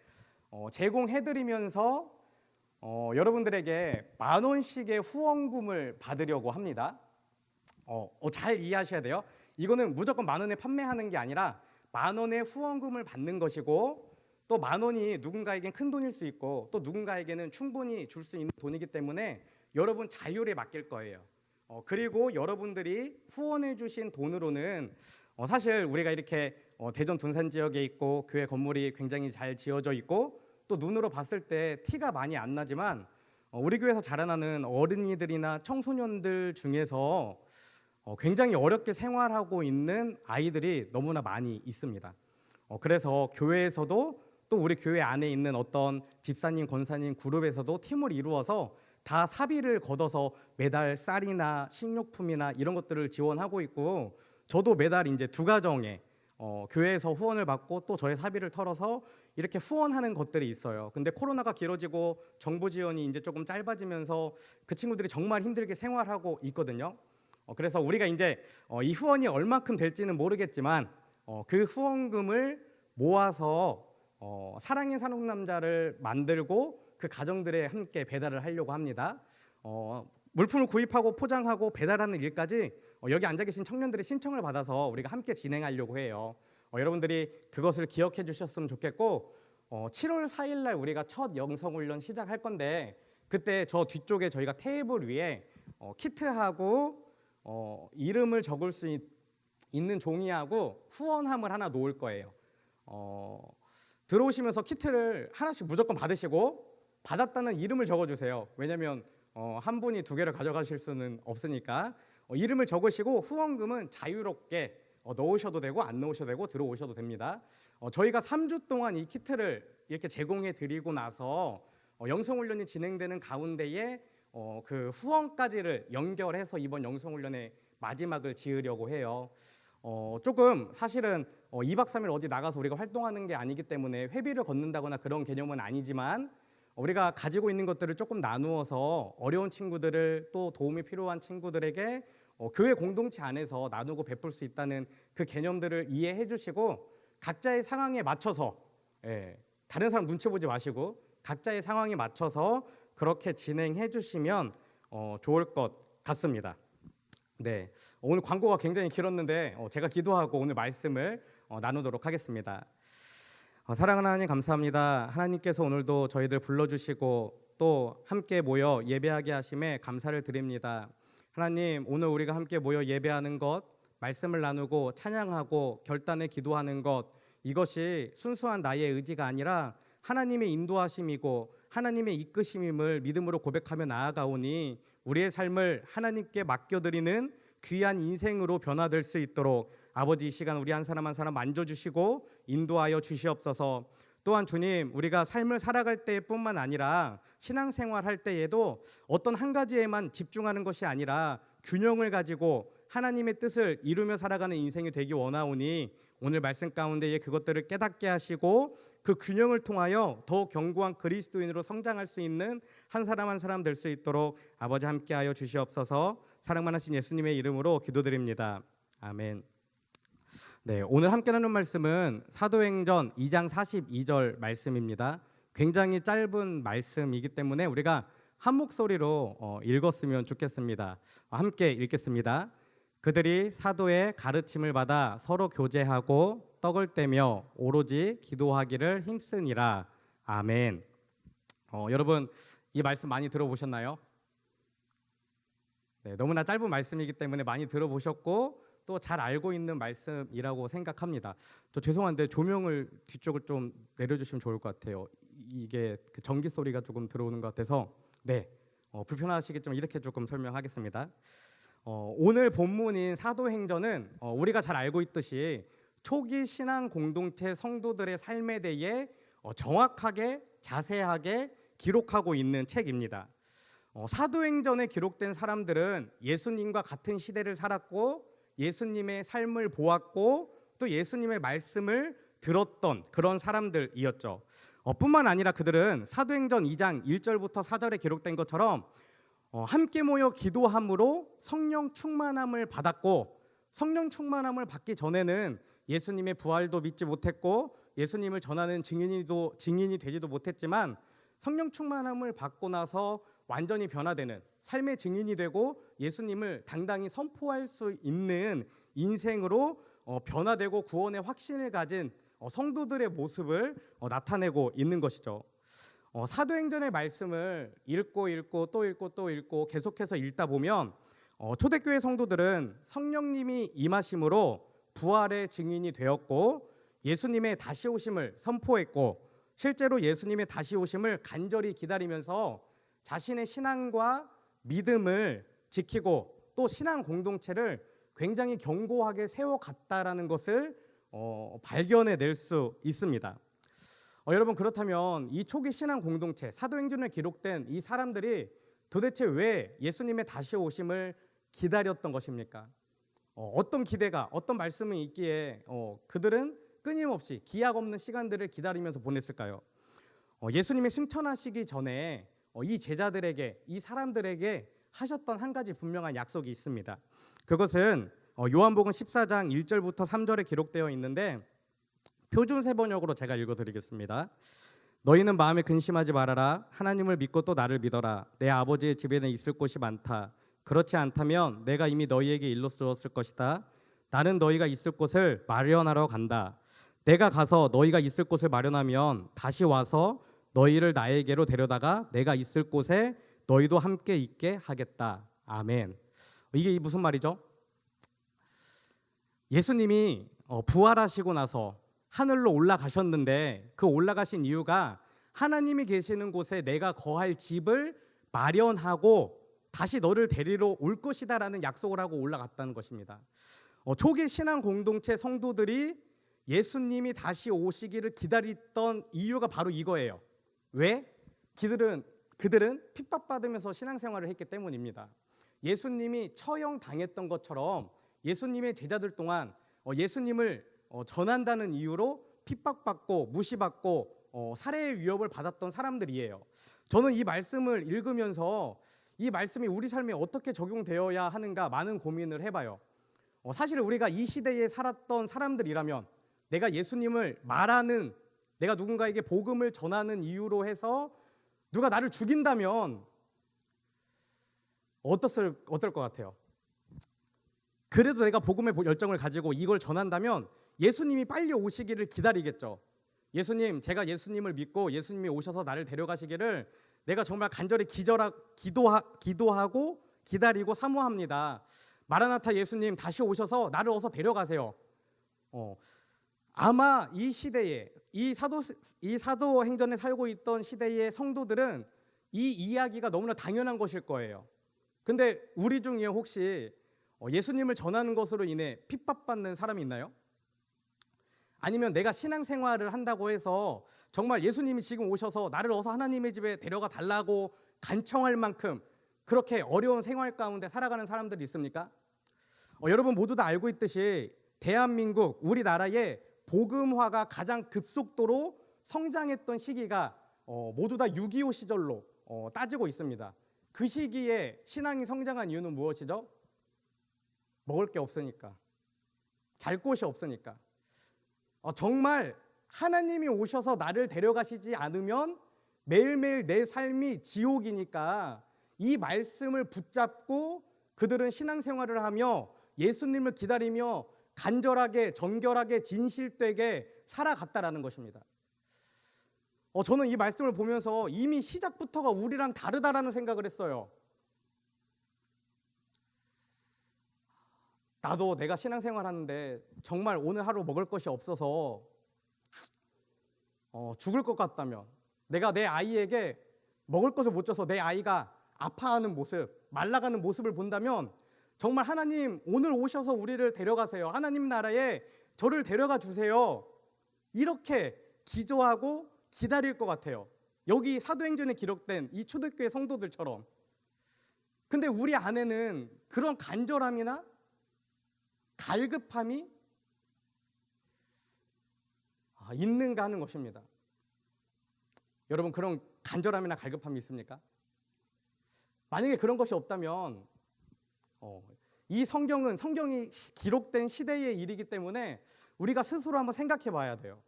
제공해드리면서 여러분들에게 10,000원씩의 후원금을 받으려고 합니다. 잘 이해하셔야 돼요. 이거는 무조건 10,000원에 판매하는 게 아니라 10,000원의 후원금을 받는 것이고, 또 10,000원이 누군가에겐 큰 돈일 수 있고 또 누군가에게는 충분히 줄 수 있는 돈이기 때문에 여러분 자율에 맡길 거예요. 그리고 여러분들이 후원해 주신 돈으로는 사실 우리가 이렇게 대전 둔산 지역에 있고 교회 건물이 굉장히 잘 지어져 있고 또 눈으로 봤을 때 티가 많이 안 나지만 우리 교회에서 자라나는 어린이들이나 청소년들 중에서 굉장히 어렵게 생활하고 있는 아이들이 너무나 많이 있습니다. 그래서 교회에서도 또 우리 교회 안에 있는 어떤 집사님, 권사님 그룹에서도 팀을 이루어서 다 사비를 걷어서 매달 쌀이나 식료품이나 이런 것들을 지원하고 있고, 저도 매달 이제 2가정에 교회에서 후원을 받고 또 저의 사비를 털어서 이렇게 후원하는 것들이 있어요. 근데 코로나가 길어지고 정부 지원이 이제 조금 짧아지면서 그 친구들이 정말 힘들게 생활하고 있거든요. 그래서 우리가 이제 이 후원이 얼마큼 될지는 모르겠지만 그 후원금을 모아서 사랑의 산업남자를 만들고 그 가정들에 함께 배달을 하려고 합니다. 물품을 구입하고 포장하고 배달하는 일까지 여기 앉아 계신 청년들의 신청을 받아서 우리가 함께 진행하려고 해요. 여러분들이 그것을 기억해 주셨으면 좋겠고, 7월 4일 날 우리가 첫 영성훈련 시작할 건데 그때 저 뒤쪽에 저희가 테이블 위에 키트하고 이름을 적을 수 있는 종이하고 후원함을 하나 놓을 거예요. 들어오시면서 키트를 하나씩 무조건 받으시고 받았다는 이름을 적어주세요. 왜냐하면 한 분이 2개를 가져가실 수는 없으니까 이름을 적으시고 후원금은 자유롭게 넣으셔도 되고 안 넣으셔도 되고 들어오셔도 됩니다. 저희가 3주 동안 이 키트를 이렇게 제공해 드리고 나서 영성훈련이 진행되는 가운데에 그 후원까지를 연결해서 이번 영성훈련의 마지막을 지으려고 해요. 조금 사실은 2박 3일 어디 나가서 우리가 활동하는 게 아니기 때문에 회비를 걷는다거나 그런 개념은 아니지만 우리가 가지고 있는 것들을 조금 나누어서 어려운 친구들을 또 도움이 필요한 친구들에게 교회 공동체 안에서 나누고 베풀 수 있다는 그 개념들을 이해해 주시고 각자의 상황에 맞춰서 다른 사람 눈치 보지 마시고 각자의 상황에 맞춰서 그렇게 진행해 주시면 좋을 것 같습니다. 네, 오늘 광고가 굉장히 길었는데 제가 기도하고 오늘 말씀을 나누도록 하겠습니다. 사랑하는 하나님 감사합니다. 하나님께서 오늘도 저희들 불러주시고 또 함께 모여 예배하게 하심에 감사를 드립니다. 하나님, 오늘 우리가 함께 모여 예배하는 것, 말씀을 나누고 찬양하고 결단에 기도하는 것, 이것이 순수한 나의 의지가 아니라 하나님의 인도하심이고 하나님의 이끄심임을 믿음으로 고백하며 나아가오니 우리의 삶을 하나님께 맡겨드리는 귀한 인생으로 변화될 수 있도록 아버지 이 시간 우리 한 사람 한 사람 만져주시고 인도하여 주시옵소서. 또한 주님, 우리가 삶을 살아갈 때뿐만 아니라 신앙생활 할 때에도 어떤 한 가지에만 집중하는 것이 아니라 균형을 가지고 하나님의 뜻을 이루며 살아가는 인생이 되기 원하오니 오늘 말씀 가운데에 그것들을 깨닫게 하시고 그 균형을 통하여 더 견고한 그리스도인으로 성장할 수 있는 한 사람 될 수 있도록 아버지 함께하여 주시옵소서. 사랑 많으신 예수님의 이름으로 기도드립니다. 아멘. 네, 오늘 함께 나눌 말씀은 사도행전 2장 42절 말씀입니다. 굉장히 짧은 말씀이기 때문에 우리가 한 목소리로 읽었으면 좋겠습니다. 함께 읽겠습니다. 그들이 사도의 가르침을 받아 서로 교제하고 떡을 떼며 오로지 기도하기를 힘쓰니라. 아멘. 여러분 이 말씀 많이 들어보셨나요? 네, 너무나 짧은 말씀이기 때문에 많이 들어보셨고 또 잘 알고 있는 말씀이라고 생각합니다. 저 죄송한데 조명을 뒤쪽을 좀 내려주시면 좋을 것 같아요. 이게 그 전기 소리가 조금 들어오는 것 같아서 불편하시겠지만 이렇게 조금 설명하겠습니다. 오늘 본문인 사도행전은 우리가 잘 알고 있듯이 초기 신앙 공동체 성도들의 삶에 대해 정확하게 자세하게 기록하고 있는 책입니다. 사도행전에 기록된 사람들은 예수님과 같은 시대를 살았고 예수님의 삶을 보았고 또 예수님의 말씀을 들었던 그런 사람들이었죠. 뿐만 아니라 그들은 사도행전 2장 1절부터 4절에 기록된 것처럼 함께 모여 기도함으로 성령 충만함을 받았고 성령 충만함을 받기 전에는 예수님의 부활도 믿지 못했고 예수님을 전하는 증인이 되지도 못했지만 성령 충만함을 받고 나서 완전히 변화되는 삶의 증인이 되고 예수님을 당당히 선포할 수 있는 인생으로 변화되고 구원의 확신을 가진 성도들의 모습을 나타내고 있는 것이죠. 사도행전의 말씀을 읽고 또 읽고 계속해서 읽다 보면 초대교회 성도들은 성령님이 임하심으로 부활의 증인이 되었고 예수님의 다시 오심을 선포했고 실제로 예수님의 다시 오심을 간절히 기다리면서 자신의 신앙과 믿음을 지키고 또 신앙 공동체를 굉장히 견고하게 세워갔다라는 것을 발견해낼 수 있습니다. 여러분 그렇다면 이 초기 신앙 공동체 사도행전에 기록된 이 사람들이 도대체 왜 예수님의 다시 오심을 기다렸던 것입니까? 어떤 기대가 어떤 말씀이 있기에 그들은 끊임없이 기약 없는 시간들을 기다리면서 보냈을까요? 예수님이 승천하시기 전에 이 제자들에게 이 사람들에게 하셨던 한 가지 분명한 약속이 있습니다. 그것은 요한복음 14장 1절부터 3절에 기록되어 있는데 표준 세번역으로 제가 읽어드리겠습니다. 너희는 마음에 근심하지 말아라. 하나님을 믿고 또 나를 믿어라. 내 아버지의 집에는 있을 곳이 많다. 그렇지 않다면 내가 이미 너희에게 일러 주었을 것이다. 나는 너희가 있을 곳을 마련하러 간다. 내가 가서 너희가 있을 곳을 마련하면 다시 와서 너희를 나에게로 데려다가 내가 있을 곳에 너희도 함께 있게 하겠다. 아멘. 이게 무슨 말이죠? 예수님이 부활하시고 나서 하늘로 올라가셨는데 그 올라가신 이유가 하나님이 계시는 곳에 내가 거할 집을 마련하고 다시 너를 데리러 올 것이다라는 약속을 하고 올라갔다는 것입니다. 초기 신앙 공동체 성도들이 예수님이 다시 오시기를 기다렸던 이유가 바로 이거예요. 왜? 그들은 핍박받으면서 신앙생활을 했기 때문입니다. 예수님이 처형당했던 것처럼 예수님의 제자들 동안 예수님을 전한다는 이유로 핍박받고 무시받고 살해의 위협을 받았던 사람들이에요. 저는 이 말씀을 읽으면서 이 말씀이 우리 삶에 어떻게 적용되어야 하는가 많은 고민을 해봐요. 사실 우리가 이 시대에 살았던 사람들이라면 내가 예수님을 말하는 내가 누군가에게 복음을 전하는 이유로 해서 누가 나를 죽인다면 어떨 것 같아요? 그래도 내가 복음의 열정을 가지고 이걸 전한다면 예수님이 빨리 오시기를 기다리겠죠. 예수님, 제가 예수님을 믿고 예수님이 오셔서 나를 데려가시기를 내가 정말 간절히 기도하고 기다리고 사모합니다. 마라나타 예수님 다시 오셔서 나를 어서 데려가세요. 아마 이 시대에 이 사도행전에 살고 있던 시대의 성도들은 이 이야기가 너무나 당연한 것일 거예요. 근데 우리 중에 혹시 예수님을 전하는 것으로 인해 핍박받는 사람이 있나요? 아니면 내가 신앙생활을 한다고 해서 정말 예수님이 지금 오셔서 나를 어서 하나님의 집에 데려가 달라고 간청할 만큼 그렇게 어려운 생활 가운데 살아가는 사람들이 있습니까? 여러분 모두 다 알고 있듯이 대한민국 우리나라의 복음화가 가장 급속도로 성장했던 시기가 모두 다 6.25 시절로 따지고 있습니다. 그 시기에 신앙이 성장한 이유는 무엇이죠? 먹을 게 없으니까. 잘 곳이 없으니까. 정말 하나님이 오셔서 나를 데려가시지 않으면 매일매일 내 삶이 지옥이니까 이 말씀을 붙잡고 그들은 신앙생활을 하며 예수님을 기다리며 간절하게 정결하게 진실되게 살아갔다라는 것입니다. 저는 이 말씀을 보면서 이미 시작부터가 우리랑 다르다라는 생각을 했어요. 나도 내가 신앙생활 하는데 정말 오늘 하루 먹을 것이 없어서 죽을 것 같다면, 내가 내 아이에게 먹을 것을 못 줘서 내 아이가 아파하는 모습, 말라가는 모습을 본다면 정말 하나님 오늘 오셔서 우리를 데려가세요. 하나님 나라에 저를 데려가 주세요. 이렇게 기도하고 기다릴 것 같아요. 여기 사도행전에 기록된 이 초대교회 성도들처럼. 근데 우리 안에는 그런 간절함이나 갈급함이 있는가 하는 것입니다. 여러분, 그런 간절함이나 갈급함이 있습니까? 만약에 그런 것이 없다면 이 성경이 기록된 시대의 일이기 때문에 우리가 스스로 한번 생각해 봐야 돼요.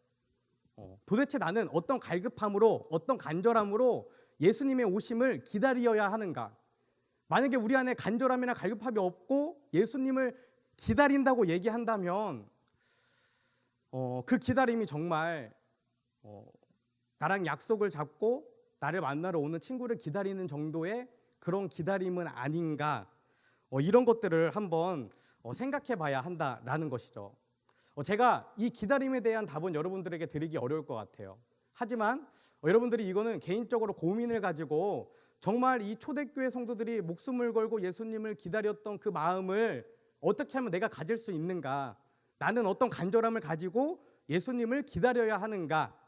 도대체 나는 어떤 갈급함으로, 어떤 간절함으로 예수님의 오심을 기다려야 하는가? 만약에 우리 안에 간절함이나 갈급함이 없고 예수님을 기다린다고 얘기한다면 그 기다림이 정말 나랑 약속을 잡고 나를 만나러 오는 친구를 기다리는 정도의 그런 기다림은 아닌가, 이런 것들을 한번 생각해 봐야 한다라는 것이죠. 제가 이 기다림에 대한 답은 여러분들에게 드리기 어려울 것 같아요. 하지만 여러분들이 이거는 개인적으로 고민을 가지고 정말 이 초대교회 성도들이 목숨을 걸고 예수님을 기다렸던 그 마음을 어떻게 하면 내가 가질 수 있는가, 나는 어떤 간절함을 가지고 예수님을 기다려야 하는가,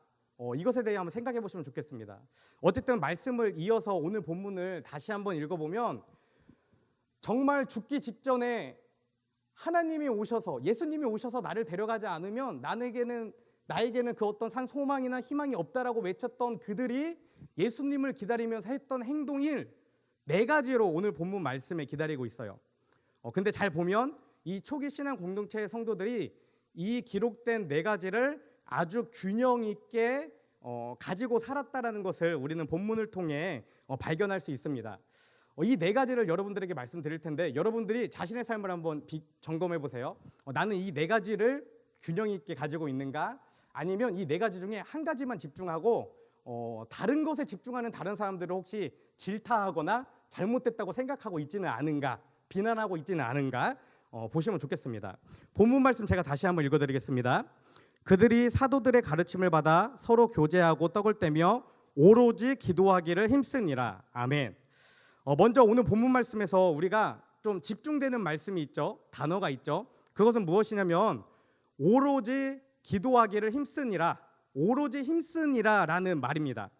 이것에 대해 한번 생각해 보시면 좋겠습니다. 어쨌든 말씀을 이어서 오늘 본문을 다시 한번 읽어보면 정말 죽기 직전에 하나님이 오셔서, 예수님이 오셔서 나를 데려가지 않으면 나에게는 그 어떤 산 소망이나 희망이 없다라고 외쳤던 그들이 예수님을 기다리면서 했던 행동을 4가지로 오늘 본문 말씀에 기다리고 있어요. 근데 잘 보면 이 초기 신앙 공동체의 성도들이 이 기록된 4가지를 아주 균형 있게 가지고 살았다라는 것을 우리는 본문을 통해 발견할 수 있습니다. 이 4가지를 여러분들에게 말씀드릴 텐데 여러분들이 자신의 삶을 한번 점검해 보세요. 나는 이 4가지를 균형 있게 가지고 있는가? 아니면 이 4가지 중에 한 가지만 집중하고 다른 것에 집중하는 다른 사람들을 혹시 질타하거나 잘못됐다고 생각하고 있지는 않은가? 비난하고 있지는 않은가? 보시면 좋겠습니다. 본문 말씀 제가 다시 한번 읽어드리겠습니다. 그들이 사도들의 가르침을 받아 서로 교제하고 떡을 떼며 오로지 기도하기를 힘쓰니라. 아멘. 먼저 오늘 본문 말씀에서 우리가 좀 집중되는 말씀이 있죠. 단어가 있죠. 그것은 무엇이냐면 오로지 기도하기를 힘쓰니라. 오로지 힘쓰니라라는 말입니다.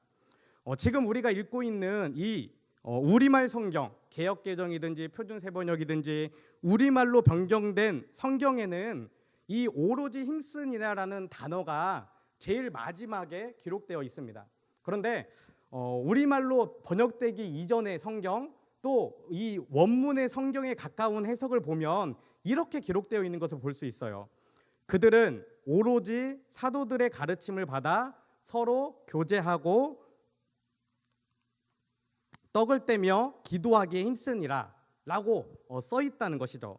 지금 우리가 읽고 있는 이 우리말 성경, 개역개정이든지 표준세번역이든지 우리말로 변경된 성경에는 이 오로지 힘쓰니라라는 단어가 제일 마지막에 기록되어 있습니다. 그런데 우리말로 번역되기 이전의 성경, 또 이 원문의 성경에 가까운 해석을 보면 이렇게 기록되어 있는 것을 볼 수 있어요. 그들은 오로지 사도들의 가르침을 받아 서로 교제하고 떡을 떼며 기도하기에 힘쓰니라 라고 써 있다는 것이죠.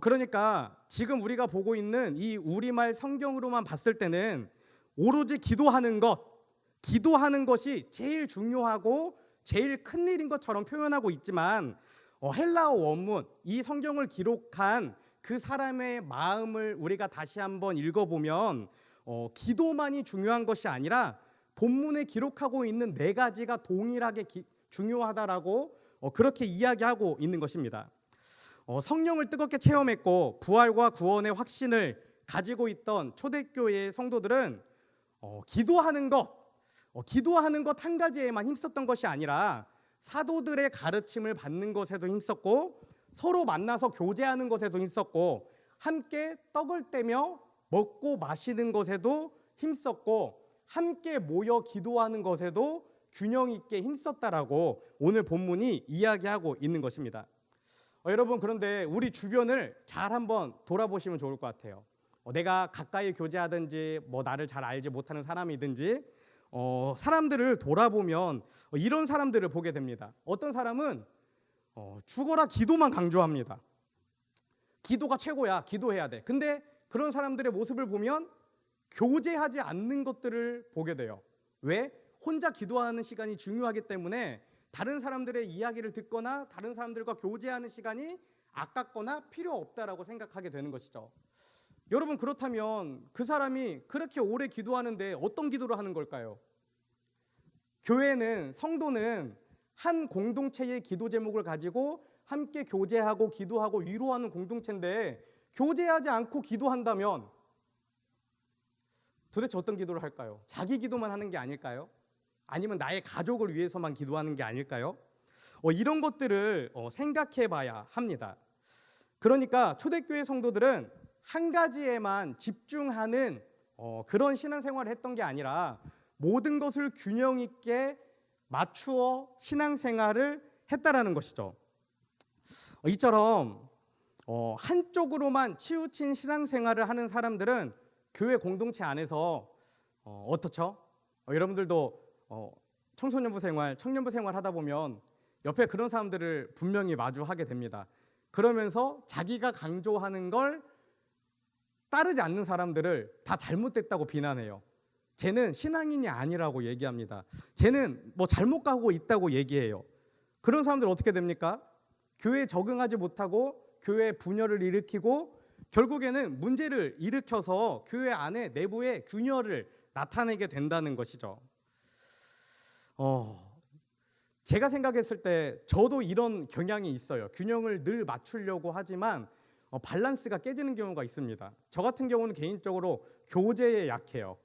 그러니까 지금 우리가 보고 있는 이 우리말 성경으로만 봤을 때는 오로지 기도하는 것이 제일 중요하고 제일 큰 일인 것처럼 표현하고 있지만 헬라어 원문, 이 성경을 기록한 그 사람의 마음을 우리가 다시 한번 읽어보면 기도만이 중요한 것이 아니라 본문에 기록하고 있는 4가지가 동일하게 중요하다라고 그렇게 이야기하고 있는 것입니다. 성령을 뜨겁게 체험했고 부활과 구원의 확신을 가지고 있던 초대교회의 성도들은 기도하는 것 한 가지에만 힘썼던 것이 아니라 사도들의 가르침을 받는 것에도 힘썼고 서로 만나서 교제하는 것에도 힘썼고 함께 떡을 떼며 먹고 마시는 것에도 힘썼고 함께 모여 기도하는 것에도 균형 있게 힘썼다라고 오늘 본문이 이야기하고 있는 것입니다. 여러분 그런데 우리 주변을 잘 한번 돌아보시면 좋을 것 같아요. 내가 가까이 교제하든지 뭐 나를 잘 알지 못하는 사람이든지 사람들을 돌아보면 이런 사람들을 보게 됩니다. 어떤 사람은 죽어라 기도만 강조합니다. 기도가 최고야. 기도해야 돼. 근데 그런 사람들의 모습을 보면 교제하지 않는 것들을 보게 돼요. 왜? 혼자 기도하는 시간이 중요하기 때문에 다른 사람들의 이야기를 듣거나 다른 사람들과 교제하는 시간이 아깝거나 필요 없다라고 생각하게 되는 것이죠. 여러분 그렇다면 그 사람이 그렇게 오래 기도하는데 어떤 기도를 하는 걸까요? 교회는 성도는 한 공동체의 기도 제목을 가지고 함께 교제하고 기도하고 위로하는 공동체인데 교제하지 않고 기도한다면 도대체 어떤 기도를 할까요? 자기 기도만 하는 게 아닐까요? 아니면 나의 가족을 위해서만 기도하는 게 아닐까요? 이런 것들을 생각해 봐야 합니다. 그러니까 초대교회 성도들은 한 가지에만 집중하는 그런 신앙생활을 했던 게 아니라 모든 것을 균형 있게 맞추어 신앙생활을 했다라는 것이죠. 이처럼 한쪽으로만 치우친 신앙생활을 하는 사람들은 교회 공동체 안에서 어떻죠? 여러분들도 청소년부 생활, 청년부 생활 하다 보면 옆에 그런 사람들을 분명히 마주하게 됩니다. 그러면서 자기가 강조하는 걸 따르지 않는 사람들을 다 잘못됐다고 비난해요. 쟤는 신앙인이 아니라고 얘기합니다. 쟤는 뭐 잘못 가고 있다고 얘기해요. 그런 사람들 어떻게 됩니까? 교회에 적응하지 못하고 교회 분열을 일으키고 결국에는 문제를 일으켜서 교회 안에 내부의 균열을 나타내게 된다는 것이죠. 제가 생각했을 때 저도 이런 경향이 있어요. 균형을 늘 맞추려고 하지만 밸런스가 깨지는 경우가 있습니다. 저 같은 경우는 개인적으로 교제에 약해요.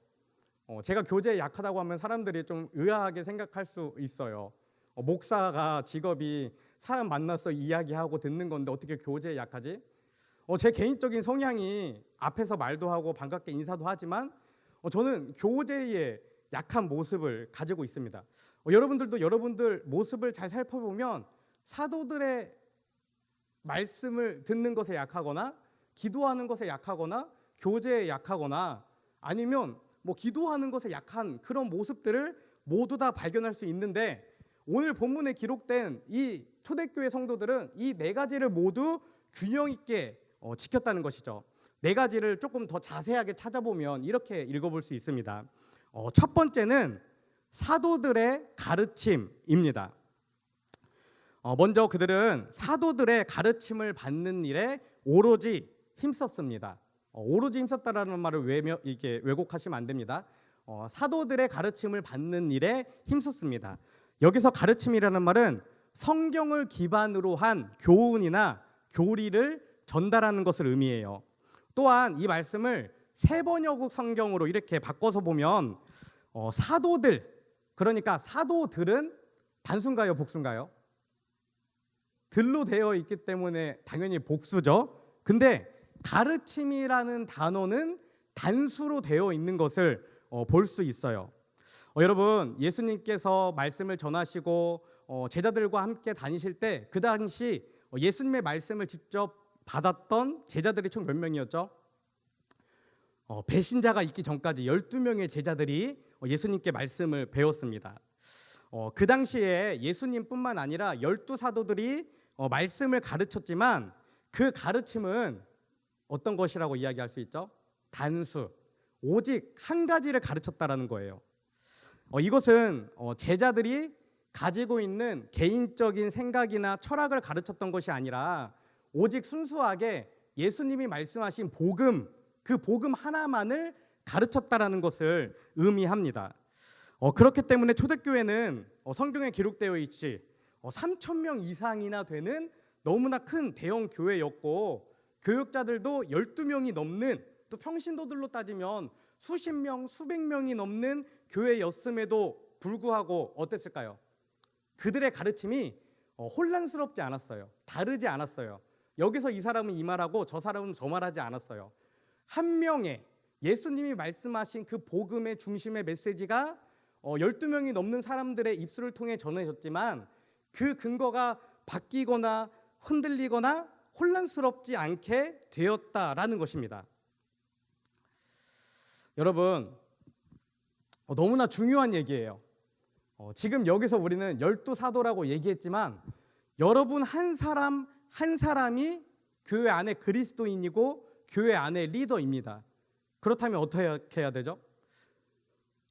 제가 교제에 약하다고 하면 사람들이 좀 의아하게 생각할 수 있어요. 목사가 직업이 사람 만나서 이야기하고 듣는 건데 어떻게 교제에 약하지? 제 개인적인 성향이 앞에서 말도 하고 반갑게 인사도 하지만 저는 교제에 약한 모습을 가지고 있습니다. 여러분들도 여러분들 모습을 잘 살펴보면 사도들의 말씀을 듣는 것에 약하거나 기도하는 것에 약하거나 교제에 약하거나 아니면 뭐 기도하는 것에 약한 그런 모습들을 모두 다 발견할 수 있는데 오늘 본문에 기록된 이 초대교회 성도들은 이 네 가지를 모두 균형 있게 지켰다는 것이죠. 네 가지를 조금 더 자세하게 찾아보면 이렇게 읽어볼 수 있습니다. 첫 번째는 사도들의 가르침입니다. 먼저 그들은 사도들의 가르침을 받는 일에 오로지 힘썼습니다. 오로지 힘썼다라는 말을 이렇게 왜곡하시면 안 됩니다. 사도들의 가르침을 받는 일에 힘썼습니다. 여기서 가르침이라는 말은 성경을 기반으로 한 교훈이나 교리를 전달하는 것을 의미해요. 또한 이 말씀을 세번역국 성경으로 이렇게 바꿔서 보면 사도들, 그러니까 사도들은 단수인가요, 복수인가요? 들로 되어 있기 때문에 당연히 복수죠. 근데 가르침이라는 단어는 단수로 되어 있는 것을 볼 수 있어요. 여러분, 예수님께서 말씀을 전하시고 제자들과 함께 다니실 때 그 당시 예수님의 말씀을 직접 받았던 제자들이 총 몇 명이었죠? 배신자가 있기 전까지 12명의 제자들이 예수님께 말씀을 배웠습니다. 그 당시에 예수님뿐만 아니라 12사도들이 말씀을 가르쳤지만 그 가르침은 어떤 것이라고 이야기할 수 있죠? 단수, 오직 한 가지를 가르쳤다라는 거예요. 이것은 제자들이 가지고 있는 개인적인 생각이나 철학을 가르쳤던 것이 아니라 오직 순수하게 예수님이 말씀하신 복음, 그 복음 하나만을 가르쳤다라는 것을 의미합니다. 그렇기 때문에 초대교회는 성경에 기록되어 있지 3,000명 이상이나 되는 너무나 큰 대형 교회였고 교육자들도 12명이 넘는, 또 평신도들로 따지면 수십 명, 수백 명이 넘는 교회였음에도 불구하고 어땠을까요? 그들의 가르침이 혼란스럽지 않았어요. 다르지 않았어요. 여기서 이 사람은 이 말하고 저 사람은 저 말하지 않았어요. 한 명의 예수님이 말씀하신 그 복음의 중심의 메시지가 12명이 넘는 사람들의 입술을 통해 전해졌지만 그 근거가 바뀌거나 흔들리거나 혼란스럽지 않게 되었다라는 것입니다. 여러분, 너무나 중요한 얘기예요. 지금 여기서 우리는 12사도라고 얘기했지만 여러분 한 사람 한 사람이 교회 안에 그리스도인이고 교회 안에 리더입니다. 그렇다면 어떻게 해야 되죠?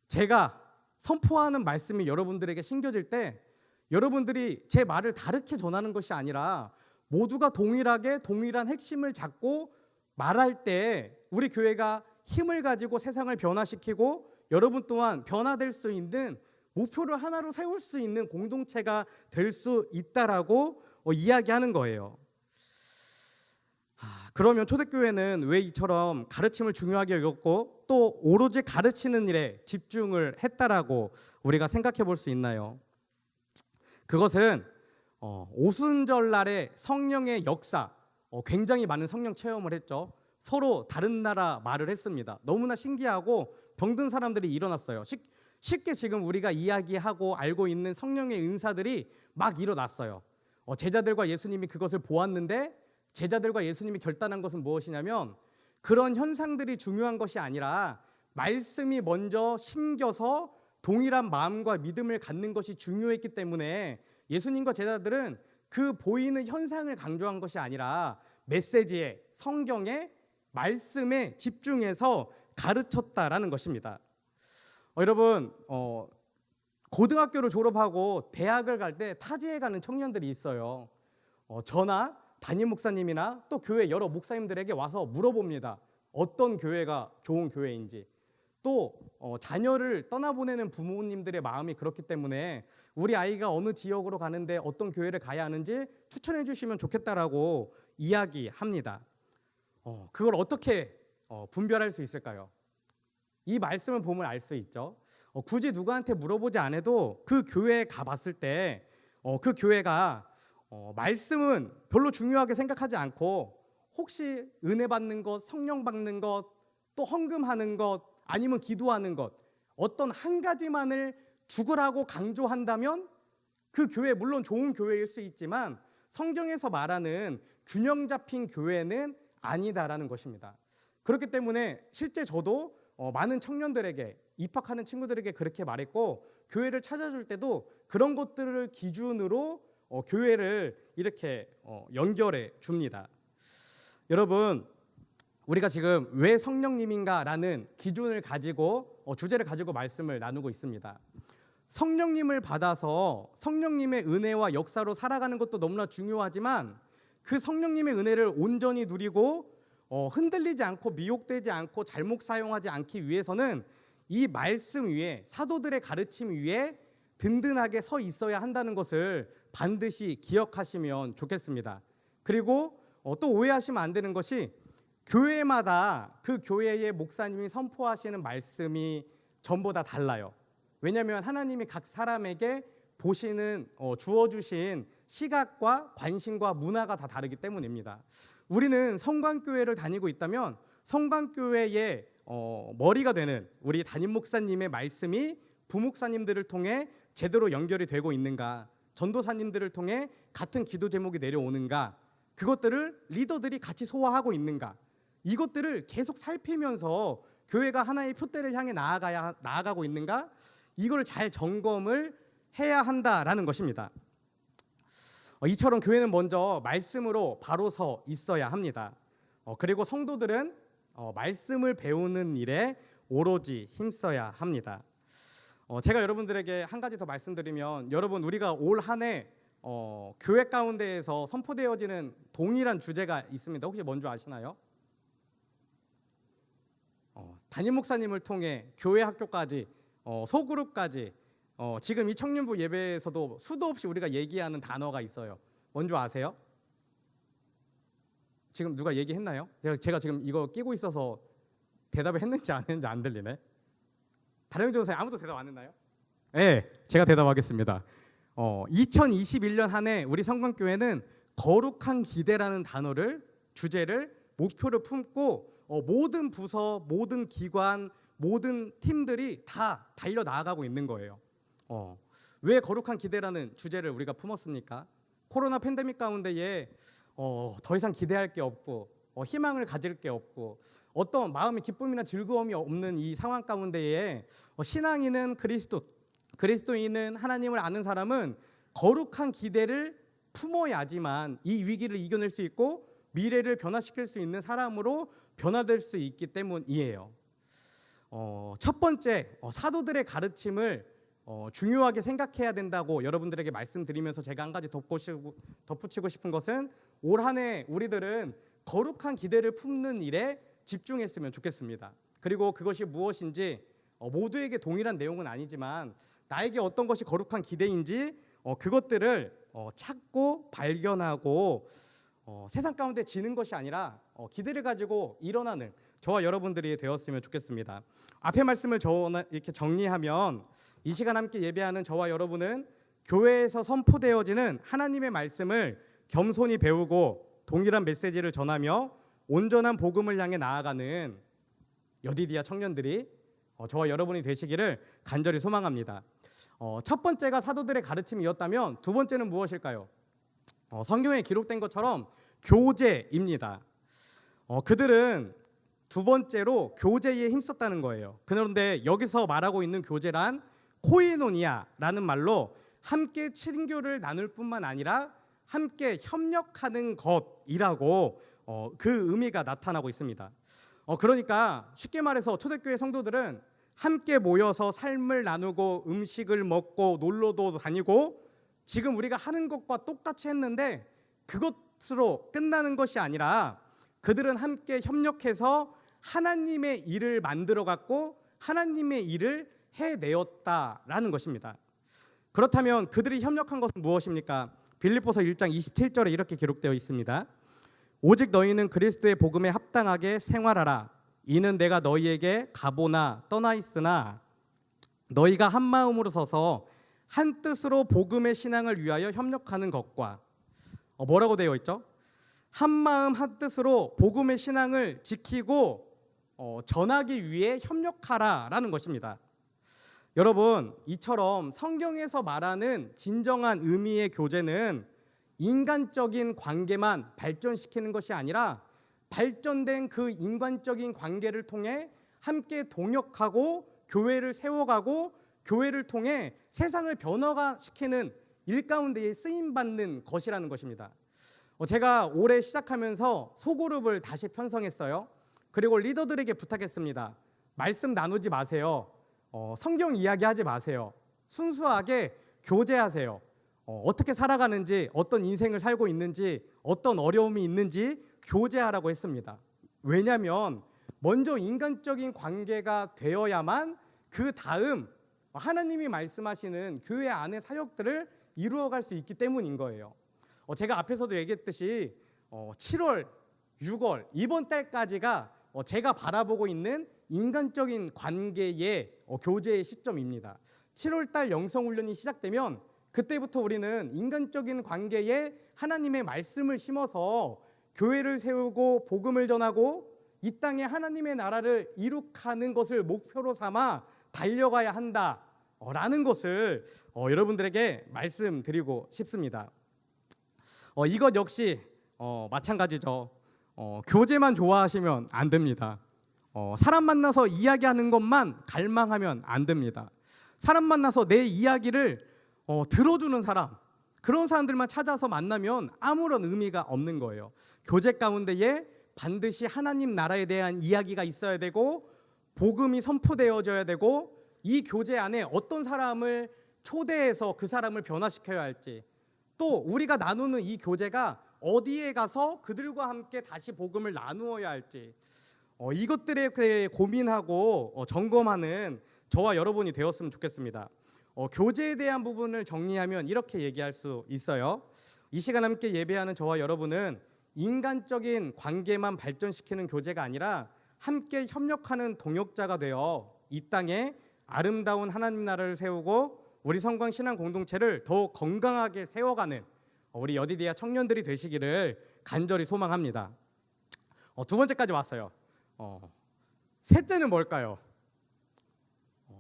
제가 선포하는 말씀이 여러분들에게 신겨질 때 여러분들이 제 말을 다르게 전하는 것이 아니라 모두가 동일하게 동일한 핵심을 잡고 말할 때 우리 교회가 힘을 가지고 세상을 변화시키고 여러분 또한 변화될 수 있는 목표를 하나로 세울 수 있는 공동체가 될 수 있다라고 이야기하는 거예요. 그러면 초대교회는 왜 이처럼 가르침을 중요하게 여겼고 또 오로지 가르치는 일에 집중을 했다라고 우리가 생각해 볼 수 있나요? 그것은 오순절날의 성령의 역사, 굉장히 많은 성령 체험을 했죠. 서로 다른 나라 말을 했습니다. 너무나 신기하고 병든 사람들이 일어났어요. 쉽게 지금 우리가 이야기하고 알고 있는 성령의 은사들이 막 일어났어요. 제자들과 예수님이 그것을 보았는데 제자들과 예수님이 결단한 것은 무엇이냐면 그런 현상들이 중요한 것이 아니라 말씀이 먼저 심겨서 동일한 마음과 믿음을 갖는 것이 중요했기 때문에 예수님과 제자들은 그 보이는 현상을 강조한 것이 아니라 메시지에, 성경에, 말씀에 집중해서 가르쳤다라는 것입니다. 여러분, 고등학교를 졸업하고 대학을 갈 때 타지에 가는 청년들이 있어요. 저나 담임 목사님이나 또 교회 여러 목사님들에게 와서 물어봅니다. 어떤 교회가 좋은 교회인지. 또 자녀를 떠나보내는 부모님들의 마음이 그렇기 때문에 우리 아이가 어느 지역으로 가는데 어떤 교회를 가야 하는지 추천해 주시면 좋겠다라고 이야기합니다. 그걸 어떻게 분별할 수 있을까요? 이 말씀을 보면 알 수 있죠. 굳이 누구한테 물어보지 않아도 그 교회에 가봤을 때 그 교회가 말씀은 별로 중요하게 생각하지 않고 혹시 은혜 받는 것, 성령 받는 것, 또 헌금하는 것, 아니면 기도하는 것 어떤 한 가지만을 죽으라고 강조한다면 그 교회 물론 좋은 교회일 수 있지만 성경에서 말하는 균형 잡힌 교회는 아니다라는 것입니다. 그렇기 때문에 실제 저도 많은 청년들에게 입학하는 친구들에게 그렇게 말했고 교회를 찾아줄 때도 그런 것들을 기준으로 교회를 이렇게 연결해 줍니다. 여러분, 우리가 지금 왜 성령님인가라는 기준을 가지고 주제를 가지고 말씀을 나누고 있습니다. 성령님을 받아서 성령님의 은혜와 역사로 살아가는 것도 너무나 중요하지만 그 성령님의 은혜를 온전히 누리고 흔들리지 않고 미혹되지 않고 잘못 사용하지 않기 위해서는 이 말씀 위에 사도들의 가르침 위에 든든하게 서 있어야 한다는 것을 반드시 기억하시면 좋겠습니다. 그리고 또 오해하시면 안 되는 것이 교회마다 그 교회의 목사님이 선포하시는 말씀이 전부 다 달라요. 왜냐하면 하나님이 각 사람에게 보시는 주어주신 시각과 관심과 문화가 다 다르기 때문입니다. 우리는 성관교회를 다니고 있다면 성관교회의 머리가 되는 우리 담임 목사님의 말씀이 부목사님들을 통해 제대로 연결이 되고 있는가, 전도사님들을 통해 같은 기도 제목이 내려오는가, 그것들을 리더들이 같이 소화하고 있는가, 이것들을 계속 살피면서 교회가 하나의 표대를 향해 나아가고 있는가, 이걸 잘 점검을 해야 한다라는 것입니다. 이처럼 교회는 먼저 말씀으로 바로 서 있어야 합니다. 그리고 성도들은 말씀을 배우는 일에 오로지 힘써야 합니다. 제가 여러분들에게 한 가지 더 말씀드리면, 여러분 우리가 올 한 해 교회 가운데에서 선포되어지는 동일한 주제가 있습니다. 혹시 뭔지 아시나요? 담임 목사님을 통해 교회 학교까지 소그룹까지 지금 이 청년부 예배에서도 수도 없이 우리가 얘기하는 단어가 있어요. 뭔지 아세요? 지금 누가 얘기했나요? 제가 지금 이거 끼고 있어서 대답을 했는지 안 했는지 안 들리네. 다른 전사님 아무도 대답 안 했나요? 네, 제가 대답하겠습니다. 2021년 한 해 우리 성관교회는 거룩한 기대라는 단어를, 주제를, 목표를 품고 모든 부서, 모든 기관, 모든 팀들이 다 달려 나아가고 있는 거예요. 왜 거룩한 기대라는 주제를 우리가 품었습니까? 코로나 팬데믹 가운데에 더 이상 기대할 게 없고 희망을 가질 게 없고 어떤 마음의 기쁨이나 즐거움이 없는 이 상황 가운데에 신앙인은 그리스도인은 하나님을 아는 사람은 거룩한 기대를 품어야지만 이 위기를 이겨낼 수 있고 미래를 변화시킬 수 있는 사람으로 변화될 수 있기 때문이에요. 첫 번째, 사도들의 가르침을 중요하게 생각해야 된다고 여러분들에게 말씀드리면서 제가 한 가지 덧붙이고 싶은 것은 올 한 해 우리들은 거룩한 기대를 품는 일에 집중했으면 좋겠습니다. 그리고 그것이 무엇인지 모두에게 동일한 내용은 아니지만 나에게 어떤 것이 거룩한 기대인지 그것들을 찾고 발견하고 세상 가운데 지는 것이 아니라 기대를 가지고 일어나는 저와 여러분들이 되었으면 좋겠습니다. 앞의 말씀을 이렇게 정리하면 이 시간 함께 예배하는 저와 여러분은 교회에서 선포되어지는 하나님의 말씀을 겸손히 배우고 동일한 메시지를 전하며 온전한 복음을 향해 나아가는 여디디아 청년들이 저와 여러분이 되시기를 간절히 소망합니다. 첫 번째가 사도들의 가르침이었다면 두 번째는 무엇일까요? 성경에 기록된 것처럼 교제입니다. 그들은 두 번째로 교제에 힘썼다는 거예요. 그런데 여기서 말하고 있는 교제란 코이노니아라는 말로 함께 친교를 나눌 뿐만 아니라 함께 협력하는 것이라고 그 의미가 나타나고 있습니다. 그러니까 쉽게 말해서 초대교회 성도들은 함께 모여서 삶을 나누고 음식을 먹고 놀러도 다니고 지금 우리가 하는 것과 똑같이 했는데 그것으로 끝나는 것이 아니라 그들은 함께 협력해서 하나님의 일을 만들어 갖고 하나님의 일을 해내었다라는 것입니다. 그렇다면 그들이 협력한 것은 무엇입니까? 빌립보서 1장 27절에 이렇게 기록되어 있습니다. 오직 너희는 그리스도의 복음에 합당하게 생활하라. 이는 내가 너희에게 가보나 떠나 있으나 너희가 한 마음으로 서서 한 뜻으로 복음의 신앙을 위하여 협력하는 것과 뭐라고 되어 있죠? 한 마음 한 뜻으로 복음의 신앙을 지키고 전하기 위해 협력하라라는 것입니다. 여러분, 이처럼 성경에서 말하는 진정한 의미의 교제는 인간적인 관계만 발전시키는 것이 아니라 발전된 그 인간적인 관계를 통해 함께 동역하고 교회를 세워가고 교회를 통해 세상을 변화시키는 일 가운데에 쓰임받는 것이라는 것입니다. 제가 올해 시작하면서 소그룹을 다시 편성했어요. 그리고 리더들에게 부탁했습니다. 말씀 나누지 마세요. 성경 이야기하지 마세요. 순수하게 교제하세요. 어떻게 살아가는지, 어떤 인생을 살고 있는지, 어떤 어려움이 있는지 교제하라고 했습니다. 왜냐하면 먼저 인간적인 관계가 되어야만 그 다음 하나님이 말씀하시는 교회 안의 사역들을 이루어갈 수 있기 때문인 거예요. 제가 앞에서도 얘기했듯이 7월, 6월 이번 달까지가 제가 바라보고 있는 인간적인 관계의 교제의 시점입니다. 7월 달 영성훈련이 시작되면 그때부터 우리는 인간적인 관계에 하나님의 말씀을 심어서 교회를 세우고 복음을 전하고 이 땅에 하나님의 나라를 이룩하는 것을 목표로 삼아 달려가야 한다라는 것을 여러분들에게 말씀드리고 싶습니다. 이것 역시 마찬가지죠. 교제만 좋아하시면 안 됩니다. 사람 만나서 이야기하는 것만 갈망하면 안 됩니다. 사람 만나서 내 이야기를 들어주는 사람, 그런 사람들만 찾아서 만나면 아무런 의미가 없는 거예요. 교제 가운데에 반드시 하나님 나라에 대한 이야기가 있어야 되고 복음이 선포되어져야 되고 이 교제 안에 어떤 사람을 초대해서 그 사람을 변화시켜야 할지, 또 우리가 나누는 이 교제가 어디에 가서 그들과 함께 다시 복음을 나누어야 할지 이것들에 대해 고민하고 점검하는 저와 여러분이 되었으면 좋겠습니다. 교제에 대한 부분을 정리하면 이렇게 얘기할 수 있어요. 이 시간 함께 예배하는 저와 여러분은 인간적인 관계만 발전시키는 교제가 아니라 함께 협력하는 동역자가 되어 이 땅에 아름다운 하나님 나라를 세우고 우리 성광 신앙 공동체를 더욱 건강하게 세워가는 우리 여디디아 청년들이 되시기를 간절히 소망합니다. 두 번째까지 왔어요. 셋째는 뭘까요?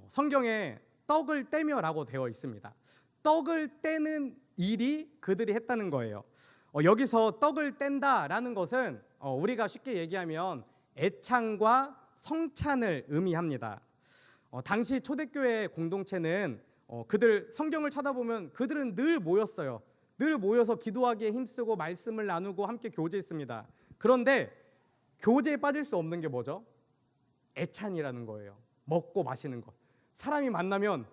성경에 떡을 떼며라고 되어 있습니다. 떡을 떼는 일이 그들이 했다는 거예요. 여기서 떡을 뗀다라는 것은 우리가 쉽게 얘기하면 애찬과 성찬을 의미합니다. 당시 초대교회 공동체는 그들 성경을 찾아보면 그들은 늘 모였어요. 늘 모여서 기도하기에 힘쓰고 말씀을 나누고 함께 교제했습니다. 그런데 교제에 빠질 수 없는 게 뭐죠? 애찬이라는 거예요. 먹고 마시는 것. 사람이 만나면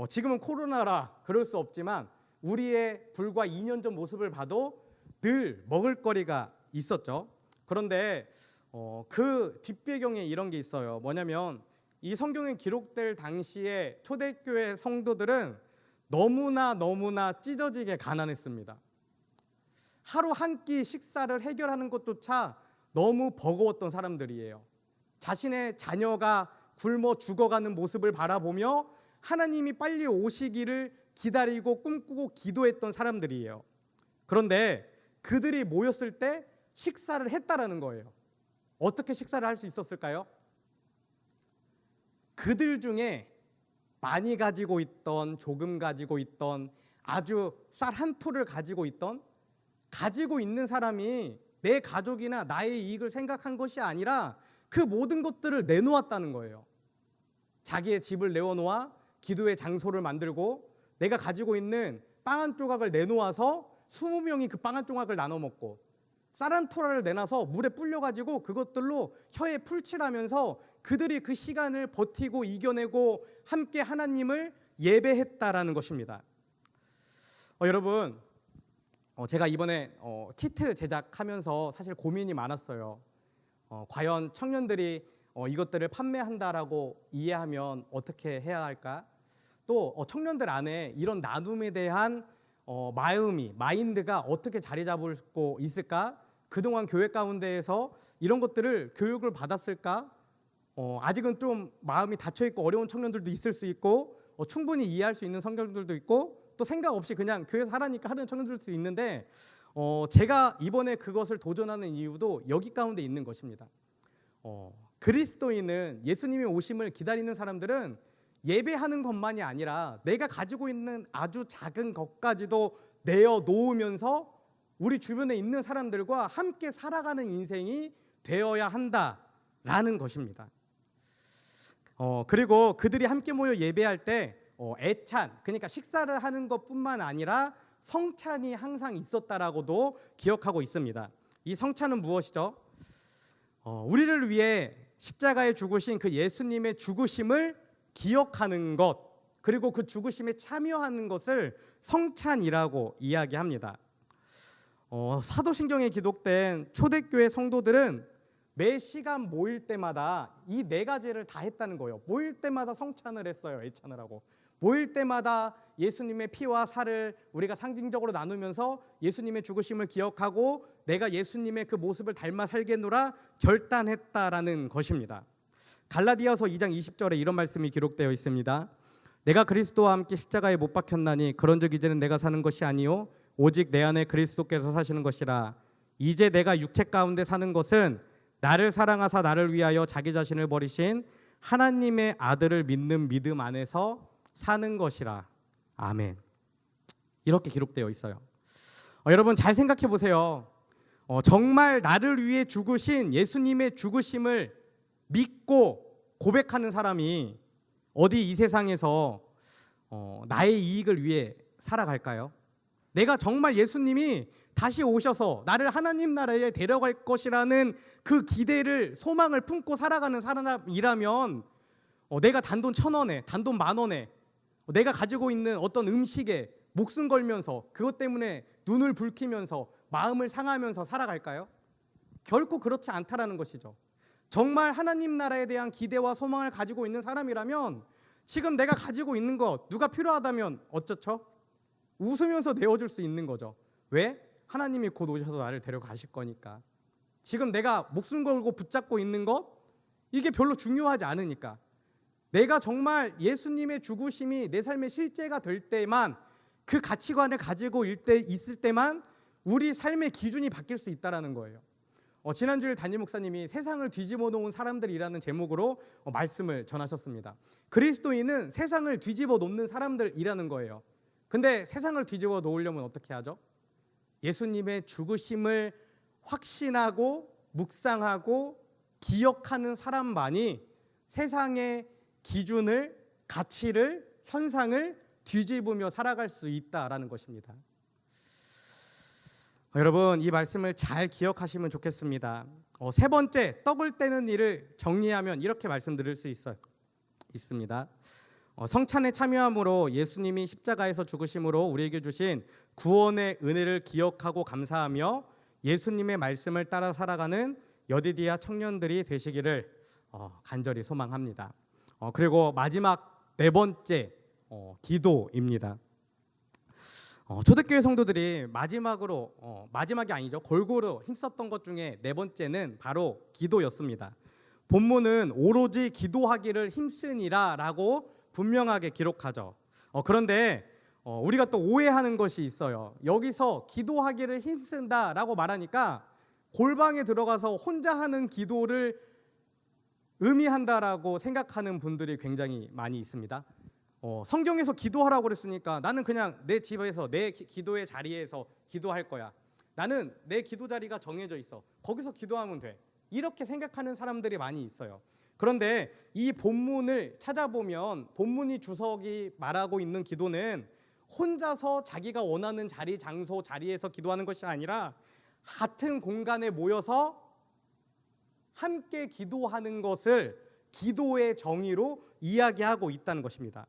지금은 코로나라 그럴 수 없지만 우리의 불과 2년 전 모습을 봐도 늘 먹을거리가 있었죠. 그런데 그 뒷배경에 이런 게 있어요. 뭐냐면 이 성경에 기록될 당시에 초대교회 성도들은 너무나 찢어지게 가난했습니다. 하루 한 끼 식사를 해결하는 것조차 너무 버거웠던 사람들이에요. 자신의 자녀가 굶어 죽어가는 모습을 바라보며 하나님이 빨리 오시기를 기다리고 꿈꾸고 기도했던 사람들이에요. 그런데 그들이 모였을 때 식사를 했다라는 거예요. 어떻게 식사를 할 수 있었을까요? 그들 중에 많이 가지고 있던, 조금 가지고 있던, 아주 쌀 한 톨을 가지고 있던, 가지고 있는 사람이 내 가족이나 나의 이익을 생각한 것이 아니라 그 모든 것들을 내놓았다는 거예요. 자기의 집을 내어놓아 기도의 장소를 만들고 내가 가지고 있는 빵 한 조각을 내놓아서 20명이 그 빵 한 조각을 나눠 먹고 쌀 한 토라를 내놔서 물에 불려가지고 그것들로 혀에 풀칠하면서 그들이 그 시간을 버티고 이겨내고 함께 하나님을 예배했다라는 것입니다. 여러분, 제가 이번에 키트 제작하면서 사실 고민이 많았어요. 과연 청년들이 이것들을 판매한다라고 이해하면 어떻게 해야 할까? 또 청년들 안에 이런 나눔에 대한 마인드가 어떻게 자리 잡고 있을까? 그동안 교회 가운데에서 이런 것들을 교육을 받았을까? 아직은 좀 마음이 닫혀있고 어려운 청년들도 있을 수 있고 충분히 이해할 수 있는 성경들도 있고 또 생각 없이 그냥 교회에서 하라니까 하는 청년들도 있는데 제가 이번에 그것을 도전하는 이유도 여기 가운데 있는 것입니다. 그리스도인은 예수님의 오심을 기다리는 사람들은 예배하는 것만이 아니라 내가 가지고 있는 아주 작은 것까지도 내어놓으면서 우리 주변에 있는 사람들과 함께 살아가는 인생이 되어야 한다라는 것입니다. 그리고 그들이 함께 모여 예배할 때 애찬, 그러니까 식사를 하는 것뿐만 아니라 성찬이 항상 있었다라고도 기억하고 있습니다. 이 성찬은 무엇이죠? 우리를 위해 십자가에 죽으신 그 예수님의 죽으심을 기억하는 것, 그리고 그 죽으심에 참여하는 것을 성찬이라고 이야기합니다. 사도신경에 기록된 초대교회 성도들은 매 시간 모일 때마다 이 네 가지를 다 했다는 거예요. 모일 때마다 성찬을 했어요. 애찬을 하고 모일 때마다 예수님의 피와 살을 우리가 상징적으로 나누면서 예수님의 죽으심을 기억하고 내가 예수님의 그 모습을 닮아 살겠노라 결단했다라는 것입니다. 갈라디아서 2장 20절에 이런 말씀이 기록되어 있습니다. 내가 그리스도와 함께 십자가에 못 박혔나니 그런즉 이제는 내가 사는 것이 아니요 오직 내 안에 그리스도께서 사시는 것이라. 이제 내가 육체 가운데 사는 것은 나를 사랑하사 나를 위하여 자기 자신을 버리신 하나님의 아들을 믿는 믿음 안에서 사는 것이라. 아멘. 이렇게 기록되어 있어요. 여러분 잘 생각해 보세요. 정말 나를 위해 죽으신 예수님의 죽으심을 믿고 고백하는 사람이 어디 이 세상에서 나의 이익을 위해 살아갈까요? 내가 정말 예수님이 다시 오셔서 나를 하나님 나라에 데려갈 것이라는 그 기대를 소망을 품고 살아가는 사람이라면 내가 단돈 1,000원에 단돈 10,000원에 내가 가지고 있는 어떤 음식에 목숨 걸면서 그것 때문에 눈을 붉히면서 마음을 상하면서 살아갈까요? 결코 그렇지 않다라는 것이죠. 정말 하나님 나라에 대한 기대와 소망을 가지고 있는 사람이라면 지금 내가 가지고 있는 것 누가 필요하다면 어쩌죠? 웃으면서 내어줄 수 있는 거죠. 왜? 하나님이 곧 오셔서 나를 데려가실 거니까. 지금 내가 목숨 걸고 붙잡고 있는 것 이게 별로 중요하지 않으니까. 내가 정말 예수님의 죽으심이 내 삶의 실제가 될 때만 그 가치관을 가지고 있을 때만 우리 삶의 기준이 바뀔 수 있다는 거예요. 지난주에 담임 목사님이 세상을 뒤집어 놓은 사람들이라는 제목으로 말씀을 전하셨습니다. 그리스도인은 세상을 뒤집어 놓는 사람들이라는 거예요. 근데 세상을 뒤집어 놓으려면 어떻게 하죠? 예수님의 죽으심을 확신하고 묵상하고 기억하는 사람만이 세상의 기준을, 가치를, 현상을 뒤집으며 살아갈 수 있다라는 것입니다. 여러분, 이 말씀을 잘 기억하시면 좋겠습니다. 세 번째, 떡을 떼는 일을 정리하면 이렇게 말씀드릴 수 있습니다. 성찬에 참여함으로 예수님이 십자가에서 죽으심으로 우리에게 주신 구원의 은혜를 기억하고 감사하며 예수님의 말씀을 따라 살아가는 여디디아 청년들이 되시기를 간절히 소망합니다. 그리고 마지막 네 번째 기도입니다. 초대교회 성도들이 마지막이 아니죠, 골고루 힘썼던 것 중에 네 번째는 바로 기도였습니다. 본문은 오로지 기도하기를 힘쓰니라 라고 분명하게 기록하죠. 그런데 우리가 또 오해하는 것이 있어요. 여기서 기도하기를 힘쓴다 라고 말하니까 골방에 들어가서 혼자 하는 기도를 의미한다라고 생각하는 분들이 굉장히 많이 있습니다. 성경에서 기도하라고 그랬으니까 나는 그냥 내 집에서 내 기도의 자리에서 기도할 거야. 나는 내 기도 자리가 정해져 있어. 거기서 기도하면 돼. 이렇게 생각하는 사람들이 많이 있어요. 그런데 이 본문을 찾아보면 본문이 주석이 말하고 있는 기도는 혼자서 자기가 원하는 자리, 장소, 자리에서 기도하는 것이 아니라 같은 공간에 모여서 함께 기도하는 것을 기도의 정의로 이야기하고 있다는 것입니다.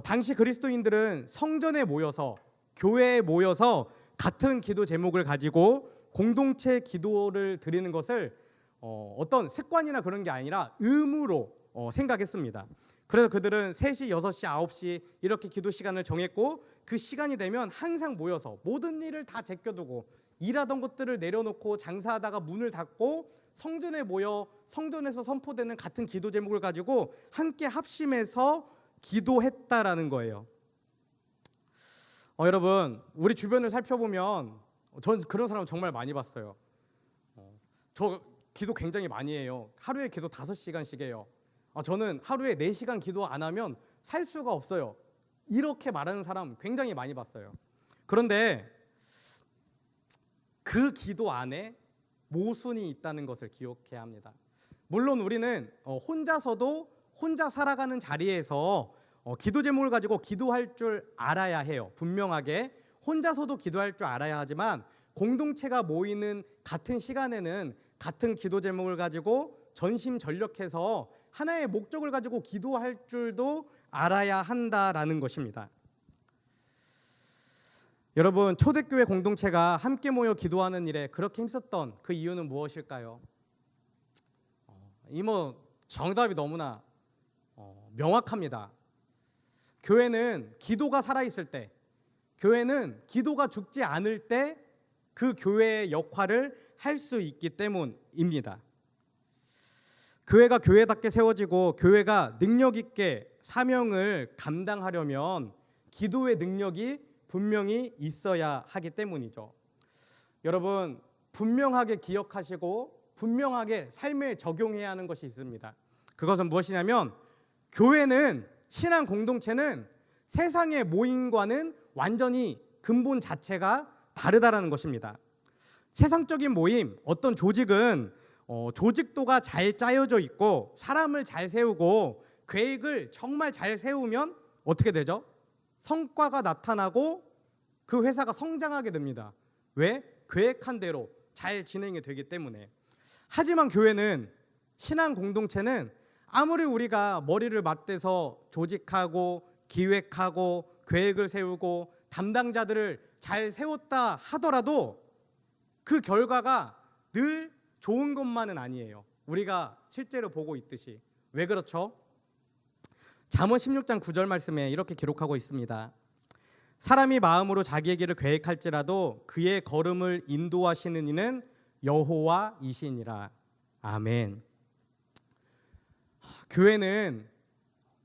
당시 그리스도인들은 성전에 모여서, 교회에 모여서 같은 기도 제목을 가지고 공동체 기도를 드리는 것을 어떤 습관이나 그런 게 아니라 의무로 생각했습니다. 그래서 그들은 3시, 6시, 9시 이렇게 기도 시간을 정했고 그 시간이 되면 항상 모여서 모든 일을 다 제껴두고 일하던 것들을 내려놓고 장사하다가 문을 닫고 성전에 모여 성전에서 선포되는 같은 기도 제목을 가지고 함께 합심해서 기도했다라는 거예요. 여러분, 우리 주변을 살펴보면 전 그런 사람 정말 많이 봤어요. 저 기도 굉장히 많이 해요. 하루에 기도 5시간씩 해요. 저는 하루에 4시간 기도 안 하면 살 수가 없어요. 이렇게 말하는 사람 굉장히 많이 봤어요. 그런데 그 기도 안에 모순이 있다는 것을 기억해야 합니다. 물론 우리는 혼자 살아가는 자리에서 기도 제목을 가지고 기도할 줄 알아야 해요. 분명하게 혼자서도 기도할 줄 알아야 하지만 공동체가 모이는 같은 시간에는 같은 기도 제목을 가지고 전심전력해서 하나의 목적을 가지고 기도할 줄도 알아야 한다라는 것입니다. 여러분, 초대교회 공동체가 함께 모여 기도하는 일에 그렇게 힘썼던 그 이유는 무엇일까요? 정답이 너무나 명확합니다. 교회는 기도가 살아있을 때, 교회는 기도가 죽지 않을 때 그 교회의 역할을 할 수 있기 때문입니다. 교회가 교회답게 세워지고 교회가 능력 있게 사명을 감당하려면 기도의 능력이 분명히 있어야 하기 때문이죠. 여러분, 분명하게 기억하시고 분명하게 삶에 적용해야 하는 것이 있습니다. 그것은 무엇이냐면 교회는, 신앙 공동체는 세상의 모임과는 완전히 근본 자체가 다르다라는 것입니다. 세상적인 모임, 어떤 조직은 조직도가 잘 짜여져 있고 사람을 잘 세우고 계획을 정말 잘 세우면 어떻게 되죠? 성과가 나타나고 그 회사가 성장하게 됩니다. 왜? 계획한 대로 잘 진행이 되기 때문에. 하지만 교회는, 신앙 공동체는 아무리 우리가 머리를 맞대서 조직하고 기획하고 계획을 세우고 담당자들을 잘 세웠다 하더라도 그 결과가 늘 좋은 것만은 아니에요. 우리가 실제로 보고 있듯이. 왜 그렇죠? 잠언 16장 9절 말씀에 이렇게 기록하고 있습니다. 사람이 마음으로 자기의 길을 계획할지라도 그의 걸음을 인도하시는 이는 여호와이시니라. 아멘. 교회는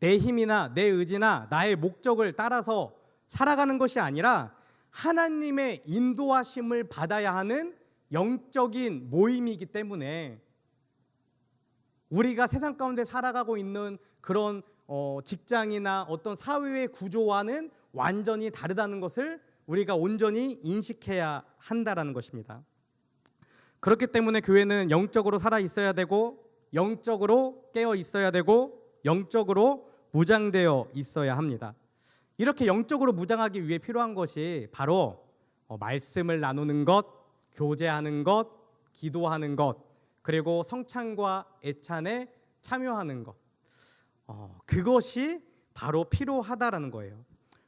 내 힘이나 내 의지나 나의 목적을 따라서 살아가는 것이 아니라 하나님의 인도하심을 받아야 하는 영적인 모임이기 때문에 우리가 세상 가운데 살아가고 있는 그런 직장이나 어떤 사회의 구조와는 완전히 다르다는 것을 우리가 온전히 인식해야 한다라는 것입니다. 그렇기 때문에 교회는 영적으로 살아 있어야 되고, 영적으로 깨어 있어야 되고, 영적으로 무장되어 있어야 합니다. 이렇게 영적으로 무장하기 위해 필요한 것이 바로 말씀을 나누는 것, 교제하는 것, 기도하는 것, 그리고 성찬과 애찬에 참여하는 것, 그것이 바로 필요하다라는 거예요.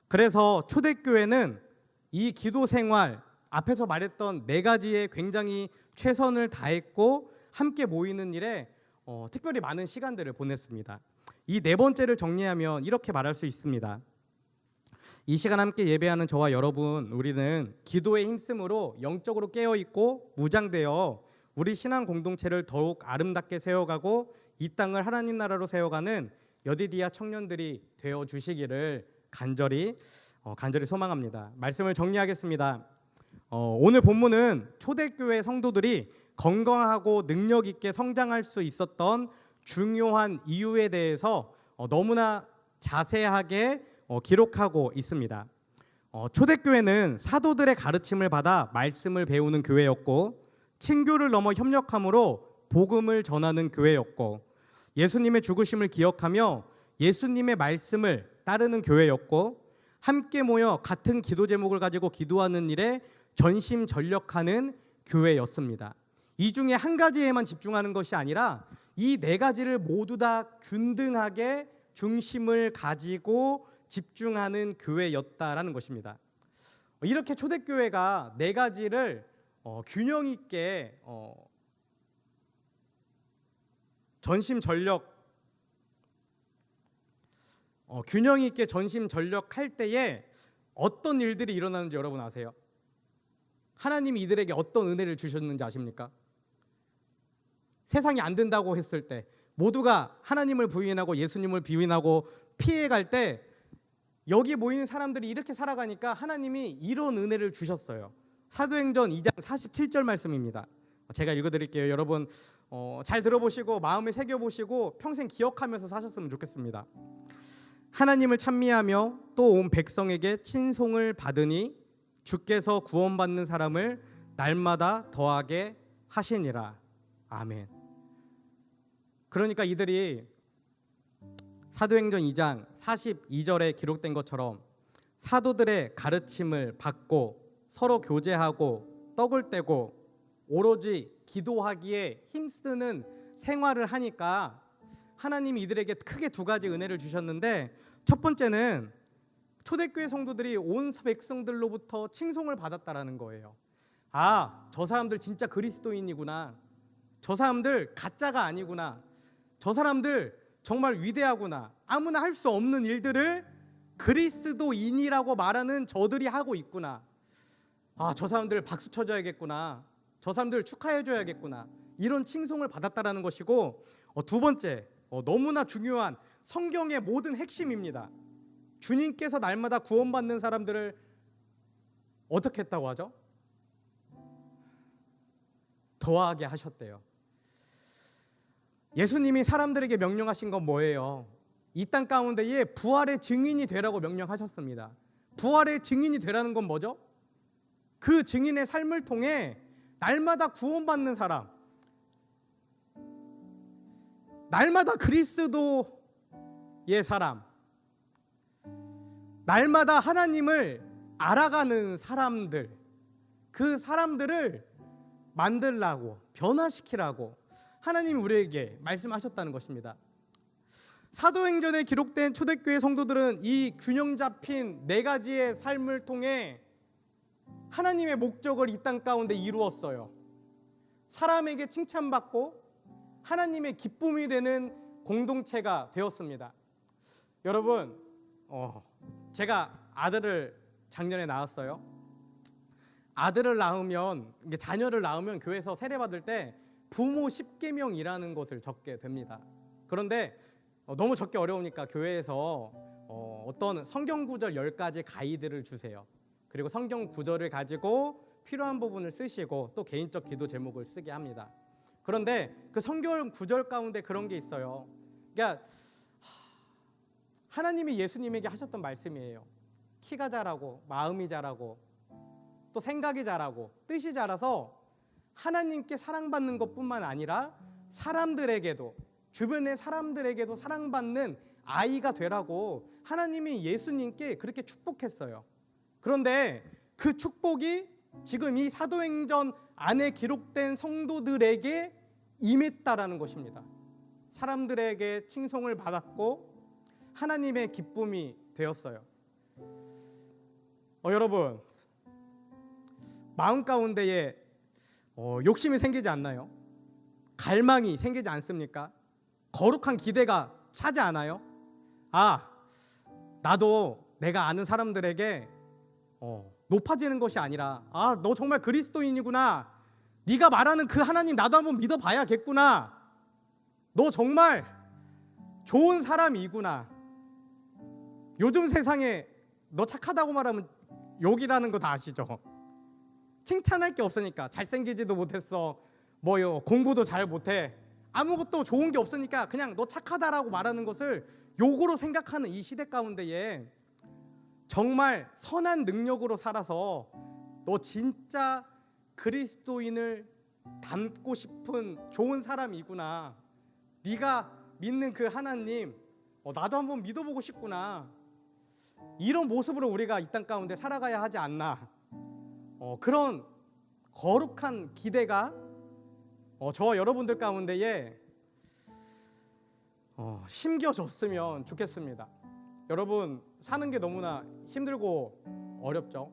그래서 초대교회는 이 기도 생활, 앞에서 말했던 4가지에 굉장히 최선을 다했고 함께 모이는 일에 특별히 많은 시간들을 보냈습니다. 이 4번째를 정리하면 이렇게 말할 수 있습니다. 이 시간 함께 예배하는 저와 여러분, 우리는 기도에 힘쓰므로 영적으로 깨어있고 무장되어 우리 신앙 공동체를 더욱 아름답게 세워가고 이 땅을 하나님 나라로 세워가는 여디디아 청년들이 되어 주시기를 간절히 소망합니다. 말씀을 정리하겠습니다. 오늘 본문은 초대교회 성도들이 건강하고 능력 있게 성장할 수 있었던 중요한 이유에 대해서 너무나 자세하게 기록하고 있습니다. 초대교회는 사도들의 가르침을 받아 말씀을 배우는 교회였고, 친교를 넘어 협력함으로 복음을 전하는 교회였고, 예수님의 죽으심을 기억하며 예수님의 말씀을 따르는 교회였고, 함께 모여 같은 기도 제목을 가지고 기도하는 일에 전심전력하는 교회였습니다. 이 중에 한 가지에만 집중하는 것이 아니라 이 4가지를 모두 다 균등하게 중심을 가지고 집중하는 교회였다라는 것입니다. 이렇게 초대교회가 4가지를 균형 있게 균형 있게 전심전력할 때에 어떤 일들이 일어나는지 여러분 아세요? 하나님이 이들에게 어떤 은혜를 주셨는지 아십니까? 세상이 안 된다고 했을 때, 모두가 하나님을 부인하고 예수님을 비인하고 피해갈 때, 여기 모이는 사람들이 이렇게 살아가니까 하나님이 이런 은혜를 주셨어요. 사도행전 2장 47절 말씀입니다. 제가 읽어드릴게요. 여러분 잘 들어보시고 마음에 새겨보시고 평생 기억하면서 사셨으면 좋겠습니다. 하나님을 찬미하며 또 온 백성에게 친송을 받으니 주께서 구원받는 사람을 날마다 더하게 하시니라. 아멘. 그러니까 이들이 사도행전 2장 42절에 기록된 것처럼 사도들의 가르침을 받고 서로 교제하고 떡을 떼고 오로지 기도하기에 힘쓰는 생활을 하니까 하나님이 이들에게 크게 2가지 은혜를 주셨는데, 첫 번째는 초대교회 성도들이 온 백성들로부터 칭송을 받았다라는 거예요. 저 사람들 진짜 그리스도인이구나. 저 사람들 가짜가 아니구나. 저 사람들 정말 위대하구나. 아무나 할 수 없는 일들을 그리스도인이라고 말하는 저들이 하고 있구나. 저 사람들 박수 쳐줘야겠구나. 저 사람들 축하해줘야겠구나. 이런 칭송을 받았다라는 것이고, 2번째, 너무나 중요한 성경의 모든 핵심입니다. 주님께서 날마다 구원받는 사람들을 어떻게 했다고 하죠? 더하게 하셨대요. 예수님이 사람들에게 명령하신 건 뭐예요? 이 땅 가운데에 부활의 증인이 되라고 명령하셨습니다. 부활의 증인이 되라는 건 뭐죠? 그 증인의 삶을 통해 날마다 구원받는 사람, 날마다 그리스도의 사람, 날마다 하나님을 알아가는 사람들, 그 사람들을 만들라고, 변화시키라고 하나님이 우리에게 말씀하셨다는 것입니다. 사도행전에 기록된 초대교회 성도들은 이 균형 잡힌 4가지의 삶을 통해 하나님의 목적을 이 땅 가운데 이루었어요. 사람에게 칭찬받고 하나님의 기쁨이 되는 공동체가 되었습니다. 여러분, 제가 아들을 작년에 낳았어요. 아들을 낳으면, 자녀를 낳으면 교회에서 세례받을 때 부모 10계명이라는 것을 적게 됩니다. 그런데 너무 적기 어려우니까 교회에서 어떤 성경 구절 10가지 가이드를 주세요. 그리고 성경 구절을 가지고 필요한 부분을 쓰시고 또 개인적 기도 제목을 쓰게 합니다. 그런데 그 성경 구절 가운데 그런 게 있어요. 그러니까 하나님이 예수님에게 하셨던 말씀이에요. 키가 자라고 마음이 자라고 또 생각이 자라고 뜻이 자라서 하나님께 사랑받는 것뿐만 아니라 사람들에게도 주변의 사람들에게도 사랑받는 아이가 되라고 하나님이 예수님께 그렇게 축복했어요. 그런데 그 축복이 지금 이 사도행전 안에 기록된 성도들에게 임했다라는 것입니다. 사람들에게 칭송을 받았고 하나님의 기쁨이 되었어요. 여러분, 마음 가운데에 욕심이 생기지 않나요? 갈망이 생기지 않습니까? 거룩한 기대가 차지 않아요? 나도 내가 아는 사람들에게 높아지는 것이 아니라 너 정말 그리스도인이구나, 네가 말하는 그 하나님 나도 한번 믿어봐야겠구나, 너 정말 좋은 사람이구나. 요즘 세상에 너 착하다고 말하면 욕이라는 거 다 아시죠? 칭찬할 게 없으니까. 잘생기지도 못했어, 뭐요, 공부도 잘 못해, 아무것도 좋은 게 없으니까 그냥 너 착하다라고 말하는 것을 욕으로 생각하는 이 시대 가운데에 정말 선한 능력으로 살아서 너 진짜 그리스도인을 닮고 싶은 좋은 사람이구나, 네가 믿는 그 하나님 나도 한번 믿어보고 싶구나, 이런 모습으로 우리가 이 땅 가운데 살아가야 하지 않나. 그런 거룩한 기대가 저와 여러분들 가운데에 심겨졌으면 좋겠습니다. 여러분, 사는 게 너무나 힘들고 어렵죠.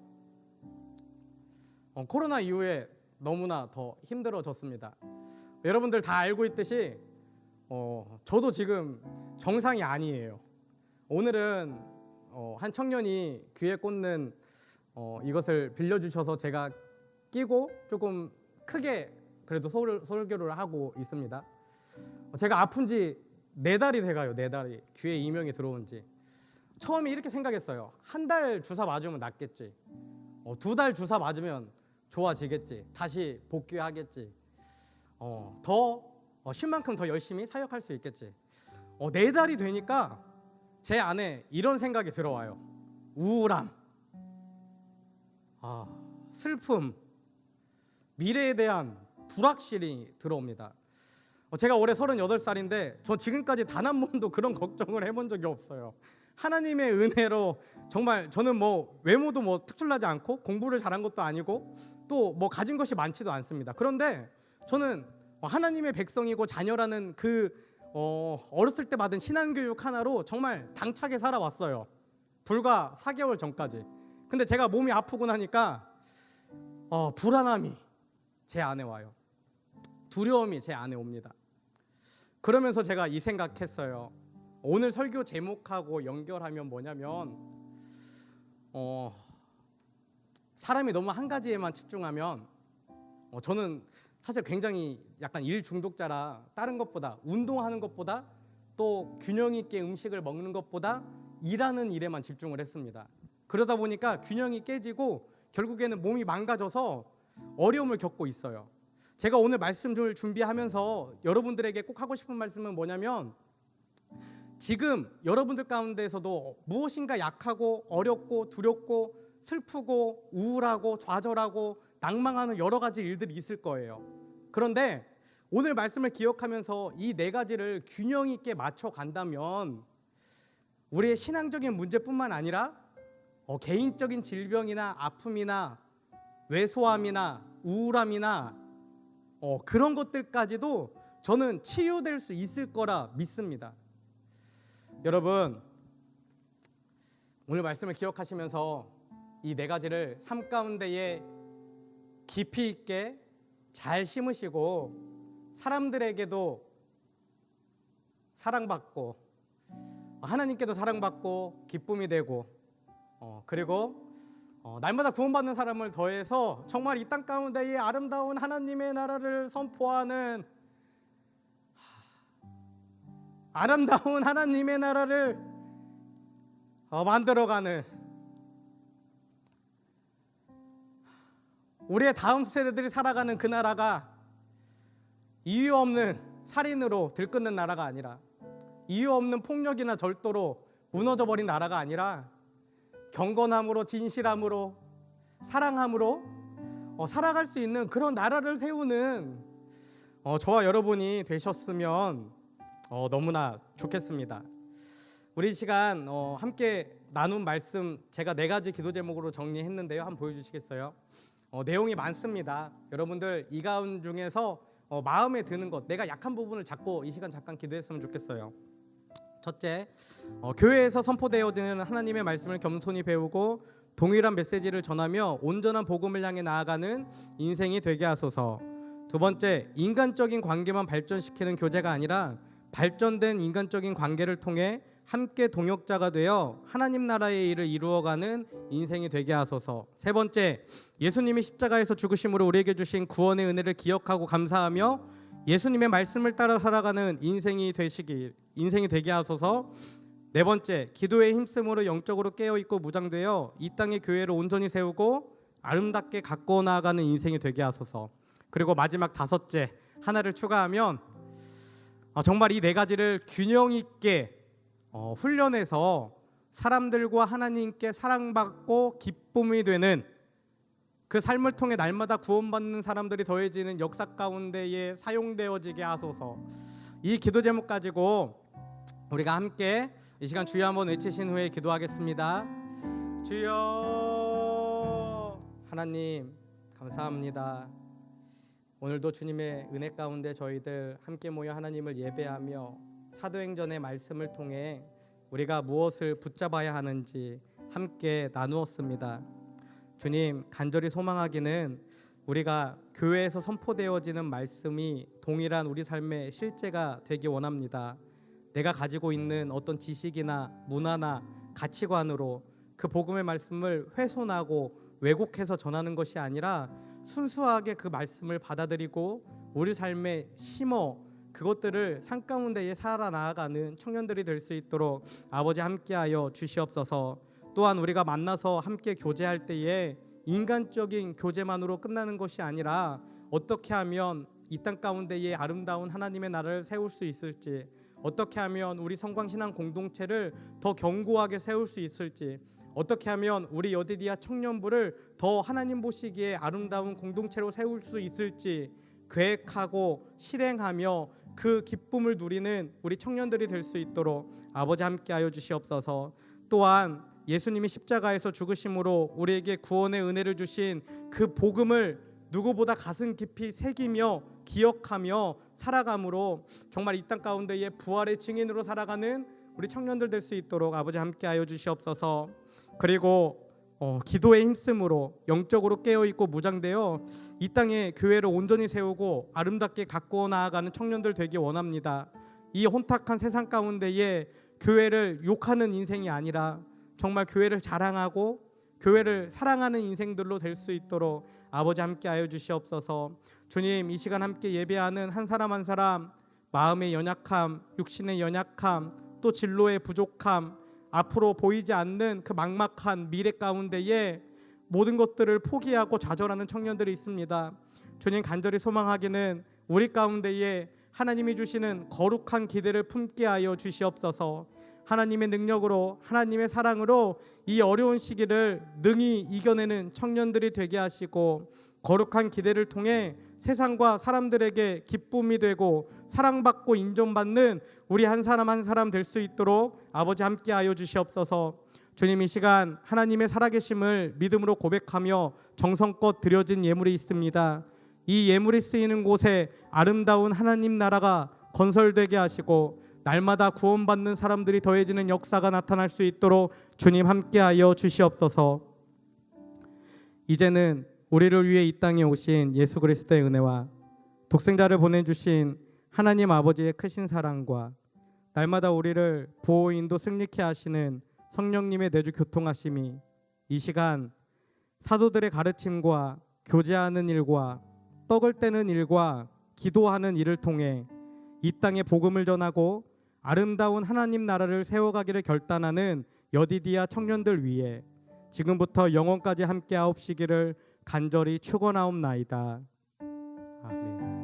코로나 이후에 너무나 더 힘들어졌습니다. 여러분들 다 알고 있듯이 저도 지금 정상이 아니에요. 오늘은 한 청년이 귀에 꽂는 이것을 빌려주셔서 제가 끼고 조금 크게 그래도 설교를 하고 있습니다. 제가 아픈 지 4달이 돼가요. 4달이 귀에 이명이 들어온 지. 처음에 이렇게 생각했어요. 1달 주사 맞으면 낫겠지, 2달 주사 맞으면 좋아지겠지, 다시 복귀하겠지, 더 쉴 만큼 더 열심히 사역할 수 있겠지. 4달이 되니까 제 안에 이런 생각이 들어와요. 우울함, 슬픔, 미래에 대한 불확실이 들어옵니다. 제가 올해 38살인데 저 지금까지 단 한 번도 그런 걱정을 해본 적이 없어요. 하나님의 은혜로 정말 저는 뭐 외모도 뭐 특출나지 않고 공부를 잘한 것도 아니고 또 뭐 가진 것이 많지도 않습니다. 그런데 저는 하나님의 백성이고 자녀라는 그 어렸을 때 받은 신앙교육 하나로 정말 당차게 살아왔어요. 불과 4개월 전까지. 근데 제가 몸이 아프고 나니까 불안함이 제 안에 와요. 두려움이 제 안에 옵니다. 그러면서 제가 이 생각했어요. 오늘 설교 제목하고 연결하면 뭐냐면 사람이 너무 한 가지에만 집중하면 저는 사실 굉장히 약간 일 중독자라 다른 것보다, 운동하는 것보다 또 균형 있게 음식을 먹는 것보다 일하는 일에만 집중을 했습니다. 그러다 보니까 균형이 깨지고 결국에는 몸이 망가져서 어려움을 겪고 있어요. 제가 오늘 말씀을 준비하면서 여러분들에게 꼭 하고 싶은 말씀은 뭐냐면, 지금 여러분들 가운데에서도 무엇인가 약하고 어렵고 두렵고 슬프고 우울하고 좌절하고 낭망하는 여러 가지 일들이 있을 거예요. 그런데 오늘 말씀을 기억하면서 이 4가지를 균형 있게 맞춰 간다면 우리의 신앙적인 문제뿐만 아니라 개인적인 질병이나 아픔이나 왜소함이나 우울함이나 그런 것들까지도 저는 치유될 수 있을 거라 믿습니다. 여러분, 오늘 말씀을 기억하시면서 이 4가지를 삶 가운데에 깊이 있게 잘 심으시고 사람들에게도 사랑받고 하나님께도 사랑받고 기쁨이 되고 그리고 날마다 구원받는 사람을 더해서 정말 이 땅 가운데에 아름다운 하나님의 나라를 선포하는, 아름다운 하나님의 나라를 만들어가는 우리의 다음 세대들이 살아가는 그 나라가 이유 없는 살인으로 들끓는 나라가 아니라, 이유 없는 폭력이나 절도로 무너져버린 나라가 아니라 경건함으로, 진실함으로, 사랑함으로 살아갈 수 있는 그런 나라를 세우는 저와 여러분이 되셨으면 너무나 좋겠습니다. 우리 시간 함께 나눈 말씀 제가 4가지 기도 제목으로 정리했는데요. 한번 보여주시겠어요? 내용이 많습니다. 여러분들 이 가운 중에서 마음에 드는 것, 내가 약한 부분을 잡고 이 시간 잠깐 기도했으면 좋겠어요. 첫째, 교회에서 선포되어지는 하나님의 말씀을 겸손히 배우고 동일한 메시지를 전하며 온전한 복음을 향해 나아가는 인생이 되게 하소서. 두 번째, 인간적인 관계만 발전시키는 교제가 아니라 발전된 인간적인 관계를 통해 함께 동역자가 되어 하나님 나라의 일을 이루어가는 인생이 되게 하소서. 세 번째, 예수님이 십자가에서 죽으심으로 우리에게 주신 구원의 은혜를 기억하고 감사하며 예수님의 말씀을 따라 살아가는 인생이 되게 하소서. 네 번째, 기도에 힘쓰므로 영적으로 깨어있고 무장되어 이 땅의 교회를 온전히 세우고 아름답게 가꾸어 나아가는 인생이 되게 하소서. 그리고 마지막 다섯째, 하나를 추가하면 정말 이 4가지를 균형 있게 훈련해서 사람들과 하나님께 사랑받고 기쁨이 되는 그 삶을 통해 날마다 구원받는 사람들이 더해지는 역사 가운데에 사용되어지게 하소서. 이 기도 제목 가지고 우리가 함께 이 시간 주여 한번 외치신 후에 기도하겠습니다. 주여, 하나님 감사합니다. 오늘도 주님의 은혜 가운데 저희들 함께 모여 하나님을 예배하며 사도행전의 말씀을 통해 우리가 무엇을 붙잡아야 하는지 함께 나누었습니다. 주님, 간절히 소망하기는 우리가 교회에서 선포되어지는 말씀이 동일한 우리 삶의 실제가 되기 원합니다. 내가 가지고 있는 어떤 지식이나 문화나 가치관으로 그 복음의 말씀을 훼손하고 왜곡해서 전하는 것이 아니라 순수하게 그 말씀을 받아들이고 우리 삶에 심어 그것들을 산 가운데에 살아나가는 청년들이 될 수 있도록 아버지 함께하여 주시옵소서. 또한 우리가 만나서 함께 교제할 때에 인간적인 교제만으로 끝나는 것이 아니라 어떻게 하면 이 땅 가운데에 아름다운 하나님의 나라를 세울 수 있을지, 어떻게 하면 우리 성광신앙 공동체를 더 견고하게 세울 수 있을지, 어떻게 하면 우리 여디디아 청년부를 더 하나님 보시기에 아름다운 공동체로 세울 수 있을지 계획하고 실행하며 그 기쁨을 누리는 우리 청년들이 될 수 있도록 아버지 함께하여 주시옵소서. 또한 예수님이 십자가에서 죽으심으로 우리에게 구원의 은혜를 주신 그 복음을 누구보다 가슴 깊이 새기며 기억하며 살아감으로 정말 이 땅 가운데에 부활의 증인으로 살아가는 우리 청년들 될 수 있도록 아버지 함께하여 주시옵소서. 그리고 기도에 힘쓰므로 영적으로 깨어있고 무장되어 이 땅에 교회를 온전히 세우고 아름답게 가꾸어 나아가는 청년들 되기 원합니다. 이 혼탁한 세상 가운데에 교회를 욕하는 인생이 아니라 정말 교회를 자랑하고 교회를 사랑하는 인생들로 될 수 있도록 아버지 함께하여 주시옵소서. 주님, 이 시간 함께 예배하는 한 사람 한 사람 마음의 연약함, 육신의 연약함, 또 진로의 부족함, 앞으로 보이지 않는 그 막막한 미래 가운데에 모든 것들을 포기하고 좌절하는 청년들이 있습니다. 주님, 간절히 소망하기는 우리 가운데에 하나님이 주시는 거룩한 기대를 품게 하여 주시옵소서. 하나님의 능력으로, 하나님의 사랑으로 이 어려운 시기를 능히 이겨내는 청년들이 되게 하시고 거룩한 기대를 통해 세상과 사람들에게 기쁨이 되고 사랑받고 인정받는 우리 한 사람 한 사람 될 수 있도록 아버지 함께하여 주시옵소서. 주님, 이 시간 하나님의 살아계심을 믿음으로 고백하며 정성껏 드려진 예물이 있습니다. 이 예물이 쓰이는 곳에 아름다운 하나님 나라가 건설되게 하시고 날마다 구원받는 사람들이 더해지는 역사가 나타날 수 있도록 주님 함께하여 주시옵소서. 이제는 우리를 위해 이 땅에 오신 예수 그리스도의 은혜와 독생자를 보내주신 하나님 아버지의 크신 사랑과 날마다 우리를 보호 인도 승리케 하시는 성령님의 내주 교통하심이 이 시간 사도들의 가르침과 교제하는 일과 떡을 떼는 일과 기도하는 일을 통해 이 땅에 복음을 전하고 아름다운 하나님 나라를 세워가기를 결단하는 여디디아 청년들 위해 지금부터 영원까지 함께하옵시기를 간절히 축원하옵나이다. 아멘.